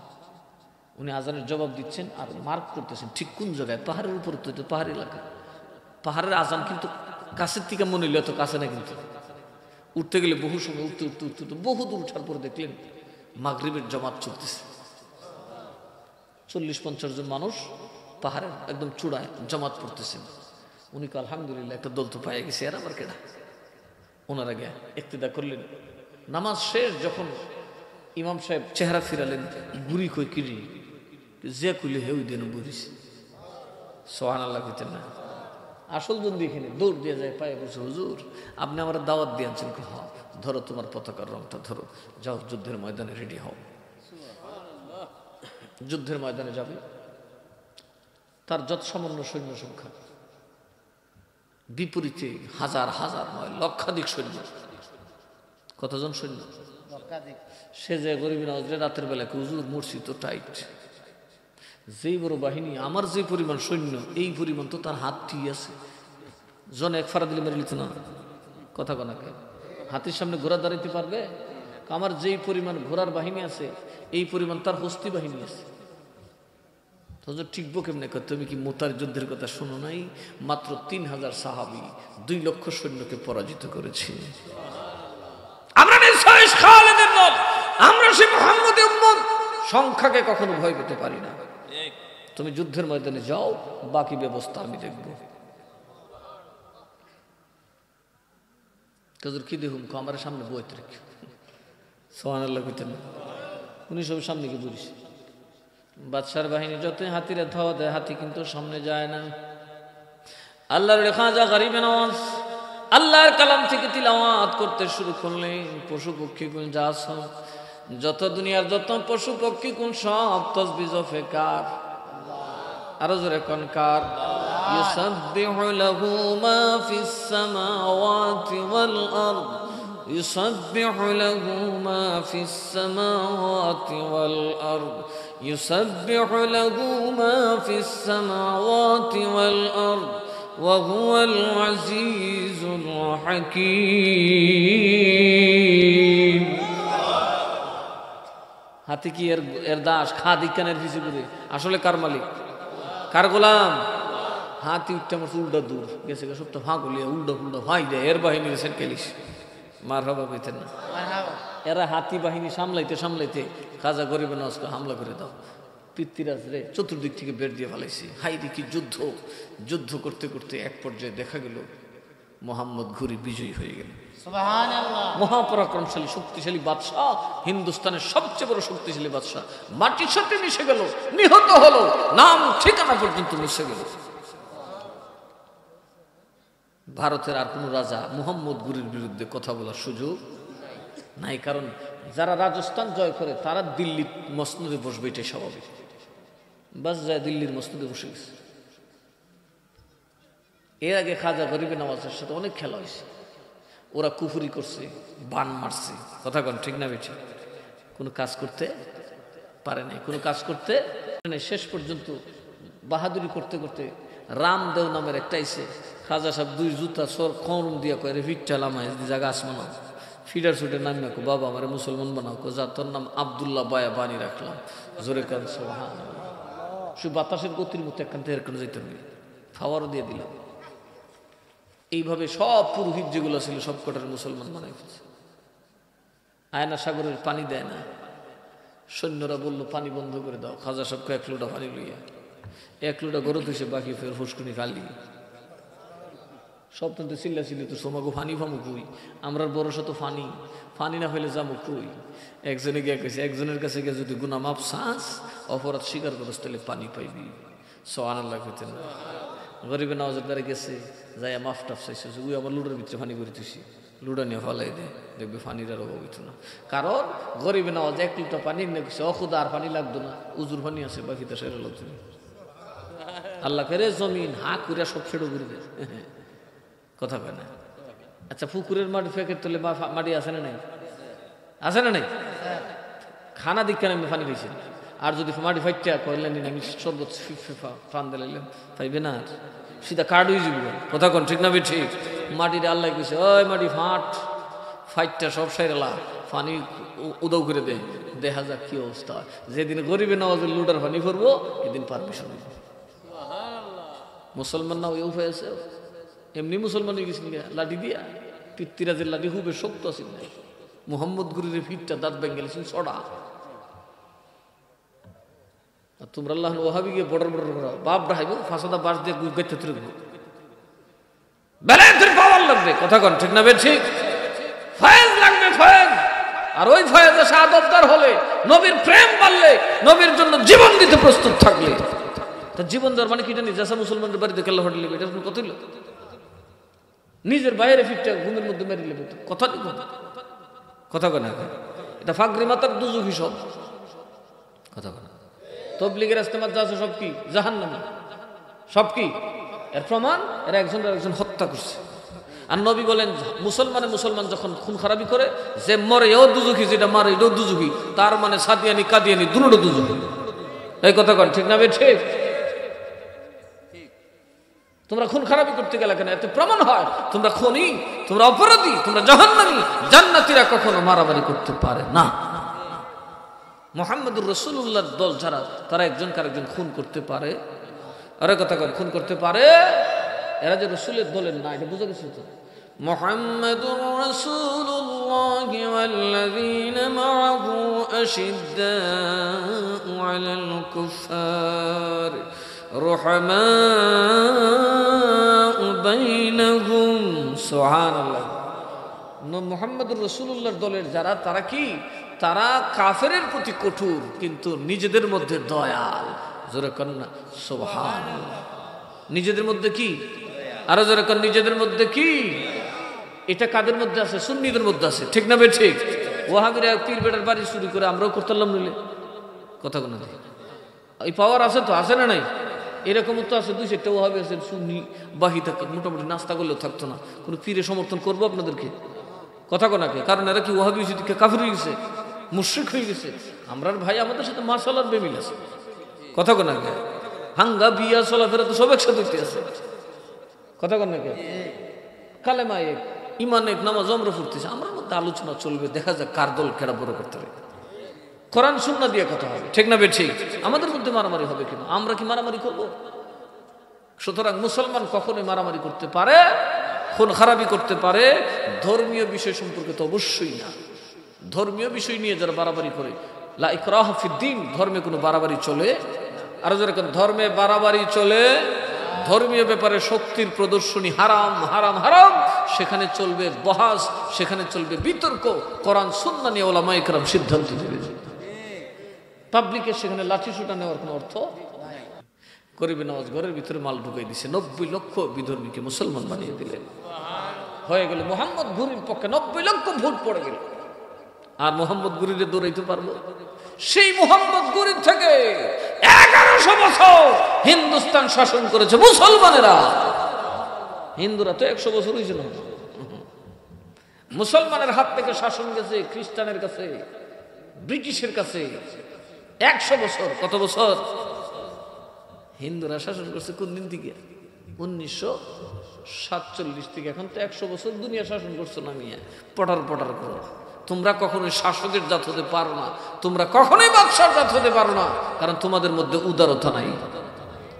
উনি আজানের জবাব দিচ্ছেন আর মার্ক করতেছেন ঠিক কোন জায়গায়, পাহাড়ের উপর, তো পাহাড়ি এলাকা, পাহাড়ের আজান কিন্তু কাছের থেকে মনে হইলে এত কাছে না, কিন্তু উঠতে গেলে বহু সময় উঠতে উঠতে উঠতে উঠতে বহু দূর উঠার পরে দেখলেন মাগরিবের জামাত চলতেছে। 40-50 জন মানুষ পাহাড়ের একদম চূড়ায় জামাত পড়তেছেন। উনি কে আলহামদুলিল্লাহ একটা দল তো পাইয়া গেছে, আর আবার কেডা। ওনারা গিয়া ইক্তেদা করলেন। নামাজ শেষ যখন ইমাম সাহেব চেহারা ফিরালেন, বুড়ি কই কিরি যে কইলে হেউ দেন বুড়িস। সুবহানাল্লাহ কইতেন না। আসল বন্দি এখানে দৌড় দিয়ে যায়, পায়ে বসে, হুজুর আপনি আমার দাওয়াত দিয়ে আনছেন। হ্যাঁ, ধরো তোমার পতাকার রংটা ধরো, যাও যুদ্ধের ময়দানে রেডি হও। যুদ্ধের ময়দানে যাবে। তার যত সামান্য সৈন্য সংখ্যা, বিপরীতে হাজার হাজার নয় লক্ষাধিক সৈন্য। কতজন সৈন্য? সে যে গরিব নওয়াজরে রাতের বেলা হুজুর মরছি তো টাইট, যেই বড় বাহিনী, আমার যে পরিমাণ সৈন্য এই পরিমাণ তো তার হাত ঠিক আছে, জন এক ফাড়া দিলে মেরে নিত না। কথা কনাকে হাতির সামনে ঘোড়া দাঁড়াইতে পারবে? আমার যেই পরিমাণ ঘোড়ার বাহিনী আছে এই পরিমাণ তার হস্তি বাহিনী আছে। ঠিকবো কেমনে? তুমি কি মোতার যুদ্ধের কথা শোনো নাই? মাত্র 3000 সাহাবী 2 লক্ষ সৈন্যকে পরাজিত করেছে। আমরা খালেদের দল, আমরা সে মুহাম্মদের উম্মত, সংখ্যাকে কখনো ভয় পেতে পারি না। তুমি যুদ্ধের ময়দানে যাও, বাকি ব্যবস্থা আমি দেখব। তোদের কি দেখুন আমার সামনে বইতে রেখে সুবহানাল্লাহ কইতেন না। উনি সব সামনে গিয়ে বলিস। বাদশার বাহিনী যতই হাতিরে ধাওয়া দেয়, হাতি কিন্তু সামনে যায় না। আল্লাহর খাজা গরিবে নওয়াজ আল্লাহর কালাম থেকে তিলাওয়াত করতে শুরু করলেন। পশু পক্ষী কোন যা সব, যত দুনিয়ার যত পশু পক্ষী কোন সব তাসবিহ ফেকার। আরো জোরে কোন কার। ইউসাব্বিহু লাহু মা ফিস সামাওয়াতি ওয়াল আরদ, ইউসাব্বিহু লাহু মা ফিস সামাওয়াতি ওয়াল আরদ, ইউসাব্বিহু লাহু মা ফিস সামাওয়াতি ওয়াল আরদ ওয়া হুয়াল আজিজুল হাকীম। হাতি কি এর দাস? খাদি কানের পিছু করে আসলে কার মালিক? কার গোলাম? হাতি উঠতে আমার উল্টা দূর গেছে, সব তো ফাঁক হলিয়া উল্টা ফুল্টা ফাঁক দেয়। এর বাহিনী গেছেন কেলিস মার হবা কইতেন না। এরা হাতি বাহিনী সামলাইতে সামলাইতে খাজা গরিবে নওয়াজকে হামলা করে দাও। পৃথ্বীরাজ রে চতুর্দিক থেকে বের দিয়ে ফেলাইছে। হাই দেখি যুদ্ধ। যুদ্ধ করতে করতে এক পর্যায়ে দেখা গেল মোহাম্মদ ঘুরি বিজয়ী হয়ে গেল। মহাপরাক্রমশালী শক্তিশালী বাদশাহ, হিন্দুস্তানের সবচেয়ে বড় শক্তিশালী বাদশাহ মাটির সাথে মিশে গেল, নিহত হলো, নাম ঠিকানা পর্যন্ত মিশে গেল। ভারতের আর কোন রাজা মুহাম্মদ ঘুরির বিরুদ্ধে কথা বলার সুযোগ নাই। কারণ যারা রাজস্থান জয় করে তারা দিল্লির মসনদে বসবে, এটাই স্বাভাবিক। বাস যায় দিল্লির মসনদে বসে গেছে। এর আগে খাজা গরিবে নওয়াজের সাথে অনেক খেলা হয়েছে। ওরা কুফুরি করছে, বান মারছে। কথা কন ঠিক না বেঠি? কোনো কাজ করতে পারে নাই, কোনো কাজ করতে নাই। শেষ পর্যন্ত বাহাদুরি করতে করতে রামদেও নামের একটা আইছে। খাজা সাহেব 2 জুতা সর খরম দিয়া কয়ে ভিটটা লামায় জায়গা আসমানাও ফিডার ছুটে নাম না কো বাবা আমার মুসলমান বানাও, কো যা তোর নাম আব্দুল্লাহ বায়া বানি রাখলাম। জোরে কান সুবহানাল্লাহ। শুধু বাতাসের গতির মতো এখান থেকে এরকম যাইতে হবে, খাওয়ারও দিয়ে দিলাম। এইভাবে সব পুরোহিত যেগুলো ছিল সব কটার মুসলমান বানাই ফেলছে। আয়না সাগরের পানি দেয় না। সৈন্যরা বলল পানি বন্ধ করে দাও। খাজা সাহেবকে 1 লোটা পানি লইয়া 1 লোটা গরু ধুইছে, বাকি ফের ফুসকুনি খালি। সব তো চিল্লা চিল্লি তো সোমাগো ফানি ফামু কই, আমরা বড় শত ফানি ফানি না হইলে যাবো কই। একজনে গিয়ে কইছে, একজনের কাছে গিয়ে যদি গুনাহ মাপ চাস, অপরাধ স্বীকার করস, তাহলে পানি পাইবি। সুবহানাল্লাহ কইতেন না। গরিবে নওয়াজের দ্বারা গেছে, যাই মাফ টাফ চাইছে, ওই আবার লুডার ভিতরে ফানি করে তুইছি, লুডা নিয়ে ফলাই দে, দেখবে ফানির আর অভাব হইতো না। কারণ গরিবে নওয়াজ 1 লিটার পানি নিয়ে গেছে, অখুদা আর পানি লাগতো না, উজুর পানি আছে, বাকিটা সেরে লাগতো না। আল্লাহ করে জমিন হা করে সব ছেড়ে ঘুরে দেয়। কথা কয় না? আচ্ছা, পুকুরের মাটি ফেঁকের তোলে মাটি আছে না নাই? আছে না নাই? খানা দিক কেন পানি পেয়েছি। আর যদি মাটি ফাইটা কইলেন আমি সর্বোচ্চ ফান দিলাম পাইবে না, সিধা কার্ড হয়ে যাবে। কথা কন ঠিক না? ঠিক। মাটির আল্লাহ কইছে, ওই মাটি ফাইটটা সব সাইরালা পানি উদাও করে দেয়। দেখা যাক কি অবস্থা। যেদিন গরিবে নওয়াজের লুডার পানি ভরবো এদিন পারমিশন। মুসলমান না ওই উপায় আছে? এমনি মুসলমান হয়ে গেছেন লাঠি দিয়া। পৃথ্বীরাজের লাঠি খুবই শক্ত আছে। মুহাম্মদ গুরির ফিটটা দাঁত ভেঙে গেছেন ছড়া। আর তোমরা আল্লাহ ওহাবি গিয়ে বড় বড় বাপ ডাইব ফাঁসাদা বাস দিয়ে গাইতে তুলবো বেলায়েতের পাওয়ার লাগবে কথা কন ঠিক না বের ঠিক ফয়েজ লাগবে ফয়েজ আর ওই ফয়েজে শাহাদাতদার হলে নবীর প্রেম বাড়লে নবীর জন্য জীবন দিতে প্রস্তুত থাকলে তা জীবন দেওয়ার মানে কি জানি যেসব মুসলমানদের বাড়িতে কেল্লা হোটেল নেবে এটা কত হইল নিজের বাইরে ফিরতে ঘুমের মধ্যে মেরে নেবে কথা নেই কথা কেনা এটা ফাগরি মাতার দুজুকি সব কথা কেনা তবলিগের ইস্তেমাত যা আছে সব কি জাহান্নামী সব কি এর প্রমাণ এরা একজন হত্যা করছে আর নবী বলেন মুসলমান যখন খুন খারাপি করে যে মরে এও দুজুকি যেটা মারে এটাও দুজুকি তার মানে সাদিয়ানি কাদিয়ানি দুটো দুজুকি এই কথা কন ঠিক না বে ঠিক তোমরা খুন খারাপি করতে গেলে কেন এতে প্রমাণ হয় তোমরা খুনি তোমরা অপরাধী তোমরা জাহান্নামী জান্নাতীরা কখনো মারামারি করতে পারে না মুহাম্মদুর রাসূলুল্লাহর দল যারা তারা একজন আরেকজন খুন করতে পারে আরে কথা কন খুন করতে পারে এরা যে রাসূলের দলের না এটা বুঝা গেছে তো মুহাম্মাদুর রাসূলুল্লাহ ওয়াল্লাযীনা মা'আহু আশিদ্দাউ আলাল কুফার রহমাউ বাইনাহুম সুবহানাল্লাহ মুহাম্মাদুর রাসূলুল্লাহর দলের যারা তারা কি তারা কাফেরের প্রতি কঠোর কিন্তু নিজেদের মধ্যে দয়াল জোরে কর না সুবহানাল্লাহ নিজেদের মধ্যে কি আরো জোরে কর নিজেদের মধ্যে কি এটা কাদের মধ্যে আছে সুন্নিদের মধ্যে আছে ঠিক না বে ঠিক ওয়াহাবিরা পীর বেটার বাড়ি চুরি করে আমরাও করতাম নিলে কথা কোন এই পাওয়ার আছে তো আছে না নাই এরকম তো আছে দুই চারটা ওয়াহাবি আছে সুন্নি বাহি থাকে মোটামুটি নাস্তা করলেও থাকতো না কোনো পীরে সমর্থন করবো আপনাদেরকে কথা কোনাকে কারণ এরা কি ওয়াহাবি দিকে কাফির হয়ে গেছে মুশরিক হয়ে গেছে আমরার ভাই আমাদের সাথে মাশাআল্লাহ বেমিল আছে কথা কোনাকে হাঙ্গা বিয়া চলাফেরা তো সব একসাথে আছে কথা কোনাকে কালেমা এক ইমান এক নামাজ আমরা পড়তেছি আমার মধ্যে আলোচনা চলবে দেখা যাক কার দল কেডা বড় করতে হবে কোরআন সুন্নাহ দিয়ে কথা হবে ঠিক না বে ঠিক আমাদের মধ্যে মারামারি হবে কেন আমরা কি মারামারি করব সুতরাং মুসলমান কখনোই মারামারি করতে পারে খুন খারাপি করতে পারে ধর্মীয় বিষয় সম্পর্কে তো অবশ্যই না ধর্মীয় বিষয় নিয়ে যারা বাড়াবাড়ি করে লা ইকরাহা ফিদ্দিন ধর্মে কোনো বাড়াবাড়ি চলে আর যেরকম ধর্মে বাড়াবাড়ি চলে ধর্মীয় ব্যাপারে শক্তির প্রদর্শনী হারাম হারাম হারাম সেখানে চলবে বহাস সেখানে চলবে বিতর্ক কোরআন সুন্নাহ নিয়ে উলামায়ে কেরাম সিদ্ধান্ত দেবে পাবলিকের সেখানে লাঠি সুটা নেওয়ার কোনো অর্থ গরিব নওয়াজ ঘরের ভিতরে মাল ঢুকাই দিছে 90 লক্ষ বিধর্মীকে মুসলমান বানিয়ে দিলেন হয়ে গেল মোহাম্মদ ঘুরির পক্ষে 90 লক্ষ ভোট পড়ে গেল আর মোহাম্মদ ঘুরিরে দৌড়াইতে পারবো সেই মোহাম্মদ ঘুরি থেকে 1100 বছর হিন্দুস্তান শাসন করেছে মুসলমানেরা হিন্দুরা তো 100 বছর হয়েছে না মুসলমানের হাত থেকে শাসন গেছে খ্রিস্টানের কাছে ব্রিটিশের কাছে 100 বছর কত বছর হিন্দুরা শাসন করছে কোন দিন থেকে 1947 থেকে এখন তো 100 বছর দুনিয়া শাসন করছো না মিয়া পটার করো তোমরা কখনোই শাসকের জাত হতে পারো না তোমরা কখনোই বাদশার জাত হতে পারো না কারণ তোমাদের মধ্যে উদারতা নাই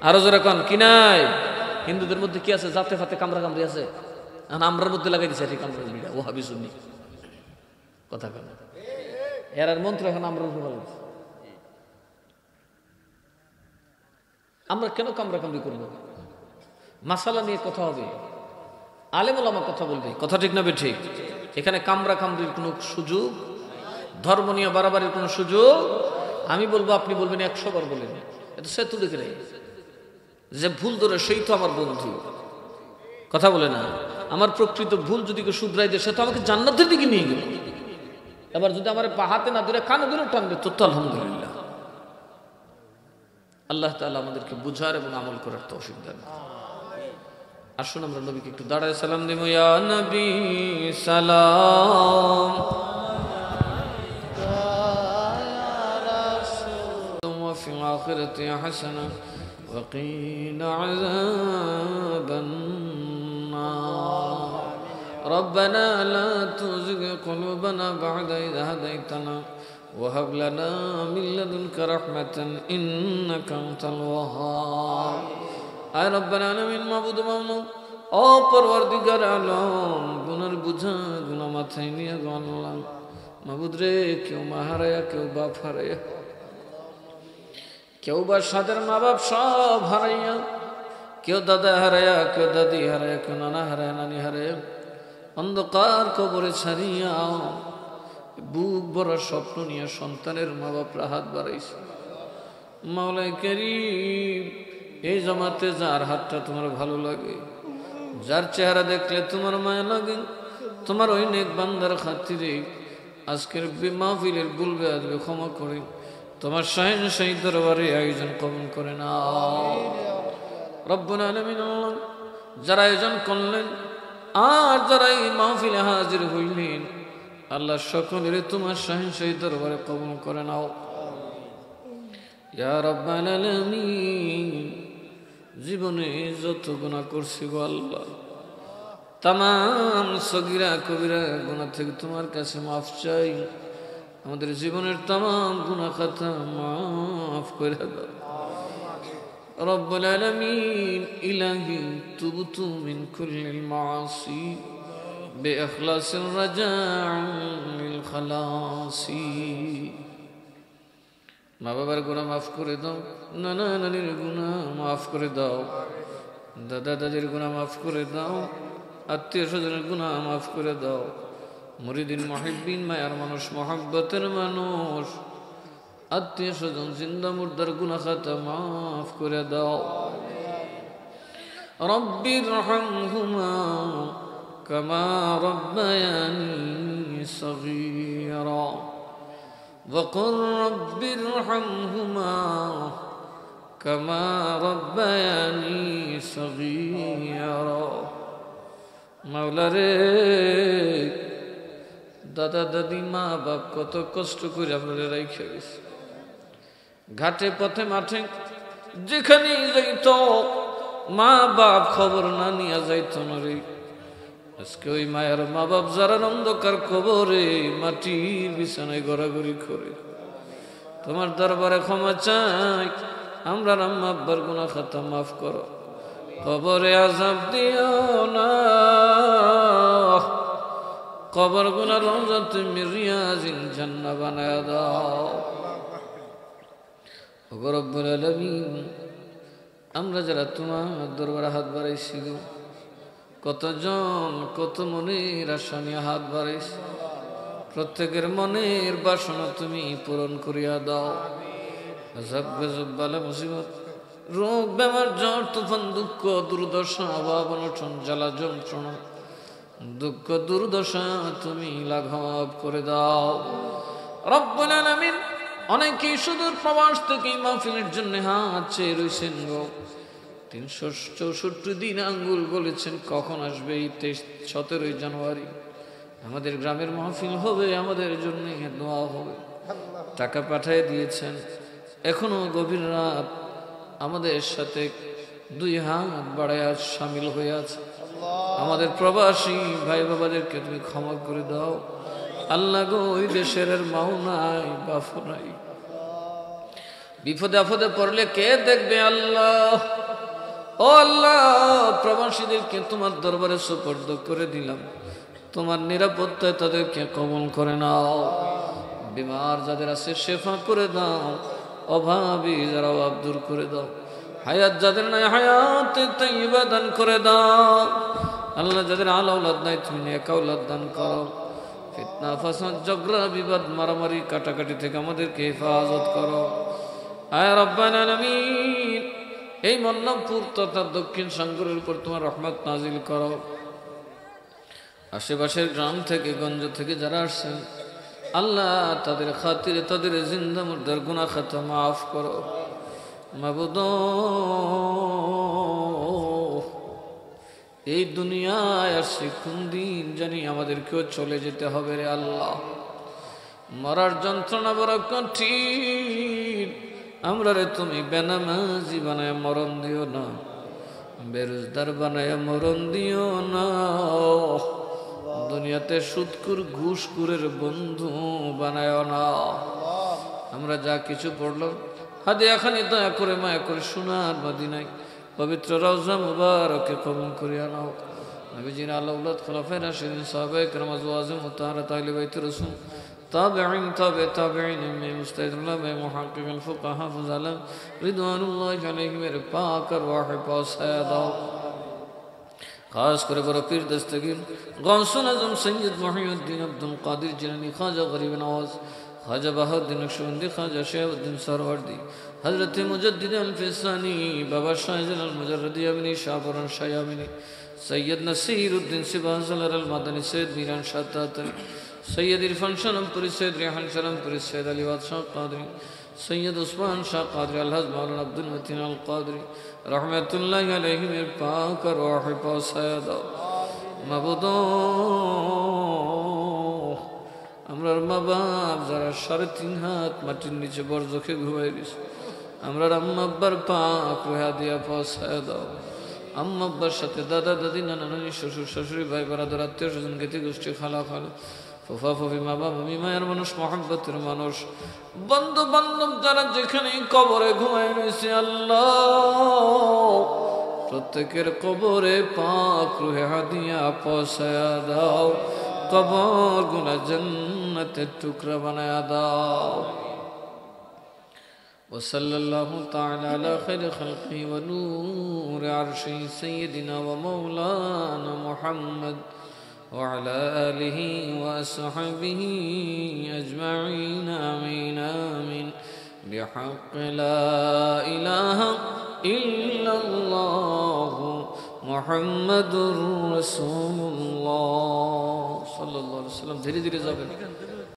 আরো যারা কোন কি নাই হিন্দুদের মধ্যে কি আছে জাতে ফাতে কামড়া কামড়ি আছে আর আমরার মধ্যে লাগাই দিছে ঠিক কামড়া বিড়া ওহাবি সুন্নি কথা কেন এর মন্ত্র এখন আমরা ভালো আমরা কেন কামড়া কামড়ি করবো মাসালা নিয়ে কথা হবে আলেম ওলামা কথা বলবে কথা ঠিক না বে ঠিক এখানে কামড়া কামড়ির কোনো সুযোগ ধর্ম নিয়ে বাড়াবাড়ির কোনো সুযোগ আমি বলবো আপনি বলবেন 100 বার বলেন এটা সে তুলে গেলে যে ভুল ধরে সেই তো আমার বন্ধু কথা বলে না আমার প্রকৃত ভুল যদি কেউ শুধরাই দেয় সে তো আমাকে জান্নাতের দিকে নিয়ে গেল এবার যদি আমার হাতে না ধরে কানে ধরে টানবে তো আলহামদুলিল্লাহ আল্লাহ তাআলা আমাদেরকে বুঝার এবং আমল করার তৌফিক দান আসুন আমরা নবীকে একটু দাঁড়ায় সালাম দেব ইয়া নবী সালাম ওয়া ফিল আখিরাতি হাসানা ওয়া কিনা আযাবান নার ربنا لا تزغ قلوبنا بعد إذ هديتنا وهب لنا من لدنك رحمة إنك أنت الوهاب আয় রব্বানা আলামিন মাবুদ মাওলা ও পরওয়ারদিগার আলম গুনার বুঝা গুনা মাথায় নিয়ে গণলাম মাবুদ রে কেউ মা হারায়া কেউ বাপ হারায়া কেউ বা সাদের মা বাপ সব হারাইয়া, কেউ দাদা হারাইয়া, কেউ দাদি হারাইয়া, কেউ নানা হারায়, নানি হারাইয়া অন্ধকার কবরে ছাড়িয়া বুক ভরা স্বপ্ন নিয়ে সন্তানের মা বাপরা হাত বাড়াইছে। মাওলাই কারীম, এই জামাতে যার হাতটা তোমার ভালো লাগে, যার চেহারা দেখলে তোমার মায়া লাগে, তোমার ওই নেক বান্দার খাতিরে আজকের মাহফিলের ভুলবে আসবে ক্ষমা করে তোমার শাহিনশাহী দরবারে আয়োজন কবুল করে নাও রব্বুল আলামিন। যারা আয়োজন করলেন আর যারা এই মাহফিলে হাজির হইলেন, আল্লাহ সকলের তোমার শাহিনশাহী দরবারে কবুল করে নাও ইয়া রাব্বাল আলামিন। জীবনে যত গুনাহ করছি গো আল্লাহ, তামাম সগীরা কবিরা গুনাহ থেকে তোমার কাছে মাফ চাই। আমাদের জীবনের তামাম গুনাহ খাতা মাফ করে দাও রব্বুল আলামিন। ইলাহি তুবতু মিন কুল্লিল মাআসি বিইখলাসির রাজা'িল খালাসি। মা বাবার গুনাহ মাফ করে দাও, নানা নানির গুনাহ মাফ করে দাও, দাদা দাদির গুনাহ মাফ করে দাও, আত্মীয় স্বজনের গুনাহ মাফ করে দাও। মুরিদিন মুহিব্বিন মায়ার মানুষ, মহব্বতের মানুষ, আত্মীয় স্বজন জিন্দা মুর্দার গুনাহ খাতা মাফ করে দাও। রব্বিরহামহুমা কামা রব্বায়ানি সগীরা وقل رب ارحمهما كما ربياني صغيرا। মাওলা রে, দাদা দাদি মা বাপ কত কষ্ট করে আপনারা রাইখা গেছে, ঘাটে পথে মাঠে যেখানেই যাইত মা বাপ খবর না নিয়ে যাইত না রে। আজকে ওই মায়ের মা বাপ যারা অন্ধকার কবরে মাটির বিছানায় গড়াগড়ি করে, তোমার দরবারে ক্ষমা চাই। আমরা আম্মা আব্বার গুনাহ খাতা মাফ করো, কবরে আযাব দিও না, কবর গুনা রওজাতুম মিন রিয়াজিল জান্নাহ বানায়া দাও ওগো রব্বুল আলামিন। আমরা যারা তোমার দরবারে হাত বাড়াইছি গো, কতজন কত মনের আশা নিয়ে হাত বাড়াইছে, প্রত্যেকের মনের বাসনা তুমি পূরণ করিয়া দাও। আযাব গজব বালা মুসিবত, রোগ বেমার জ্বর তুফান দুঃখ দুর্দশা অভাব অনটন জ্বালা যন্ত্রণা দুঃখ দুর্দশা তুমি লাঘব করে দাও রব্বুল আলামিন। অনেকেই সুদূর প্রবাস থেকে মাহফিলের জন্য হাত চেয়ে রয়েছেন গো। 364 দিন আঙ্গুল বলেছেন কখন আসবে এই 17 জানুয়ারি আমাদের গ্রামের মাহফিল হবে, আমাদের জন্য দোয়া হবে। টাকা পাঠিয়ে দিয়েছেন, এখনো গভীর রাত আমাদের সাথে 2 হাত বাড়ায় শামিল হয়ে আছে। আমাদের প্রবাসী ভাই বাবাদেরকে তুমি ক্ষমা করে দাও আল্লাহ গো। ওই দেশের আর মাও নাই বাপ নাই, বিপদে আপদে পড়লে কে দেখবে আল্লাহ। ও আল্লাহ, প্রবাসীদেরকে তোমার দরবারে সুপর্দ করে দিলাম, তোমার নিরাপত্তায় তাদেরকে কবুল করে নাও। বিমার যাদের আছে শেফা করে দাও, অভাবী যারা অভাব দূর করে দাও, হায়াত যাদের নাই হায়াতে তাইয়্যিবা দান করে দাও আল্লাহ। যাদের আল আওলাদ নাই তুমি নেক আওলাদ দান করো। ফিতনা ফাসাদ ঝগড়া বিবাদ মারামারি কাটাকাটি থেকে আমাদেরকে হেফাজত করো আয় রব্বাল আলামিন। এই মন্নামপুর তথা দক্ষিণ সাঙ্গুরের উপর তোমার রহমত নাজিল করো। আশেপাশের গ্রাম থেকে গঞ্জ থেকে যারা আসছেন আল্লাহ, তাদের খাতিরে তাদের জিন্দা মুর্দার গুনাহ খাতা মাফ করো মাবুদ। এই দুনিয়ায় আসছে কোন দিন জানি আমাদেরকেও চলে যেতে হবে রে আল্লাহ। মরার যন্ত্রণা বড় কঠিন, আমরা রে তুমি বেনামাজি বানায় মরণ দিও না, বেরোজগার বানায় মরণ দিও না, দুনিয়াতে সুদকুর ঘুষকুরের বন্ধু বানায় না। আমরা যা কিছু পড়লাম হাদিয়া খানি দয়া করে মায়া করে সোনার মদিনায় পবিত্র রওজা মুবারকে কবুল করিয়া নাও। নবীজির আল আওলাদ খোলাফায়ে রাশিদিন সাহাবায়ে কেরাম আজওয়াজে মুতাহহারাত আহলে বাইত রাসূল تابعين تابع تابعين من مجتهد العلماء محقق الفقهاء فضلا رضوان الله عليهم मेरे पाक अरवाह पास है दाओ खास करे बड़ा पीर दस्तगीर गौसुल आज़म सैयद मुहियुद्दीन अब्दुल कादिर जिलानी ख्वाजा गरीब नवाज ख्वाजा बहाउद्दीन नक्शबंदी ख्वाजा शहबुद्दीन सरवर्दी हजरत मुजद्दिद अल-फिसानी बाबा शाहजलाल अल-मुजर्रदी अमीनी शाहपुरान शायामिनी सैयद नसीरुद्दीन सिबाज़ल अल-मदनी सैयद मीरान शाह तातरी सैयद इरफान शरमपुरी सैयद रेहान शरमपुरी सैयद अलीवाद शाह कादरी सैयद उस्मान शाह कादरी अलहज़ मौलाना अब्दुल मतीन अल कादरी रहमतुल्लाहि अलैहि मेरे पाक रूह पहुँचाया माबुदो আমরার মা বাপ যারা 3.5 হাত মাটির নিচে বরজখে ঘুমাই দিছে আমরার আম্মা আব্বার পাক রুহা দিয়া পৌঁছায় দাও আম্মা আব্বার সাথে দাদা দাদি নানা নানি শ্বশুর শাশুড়ি ভাই বারাদার আত্মীয় স্বজন জ্ঞাতি গোষ্ঠী খালা খালা ফুফা ফুফি মা বাবা আমি মায়ের মানুষ মহব্বতের মানুষ বন্ধু বান্ধব যারা যেখানে কবরে ঘুমাই রয়েছে আল্লাহ প্রত্যেকের কবরে পাক রুহা দিয়া পৌঁছায়া দাও কবর গুনা জান্নাতের টুকরা বানায়া দাও وصلى الله تعالى على خير خلقه ونور عرشه سيدنا ومولانا محمد وعلى آله وأصحابه أجمعين آمين آمين بحق لا إله إلا الله محمد رسول الله صلى الله عليه وسلم ধীরে ধীরে যাবেন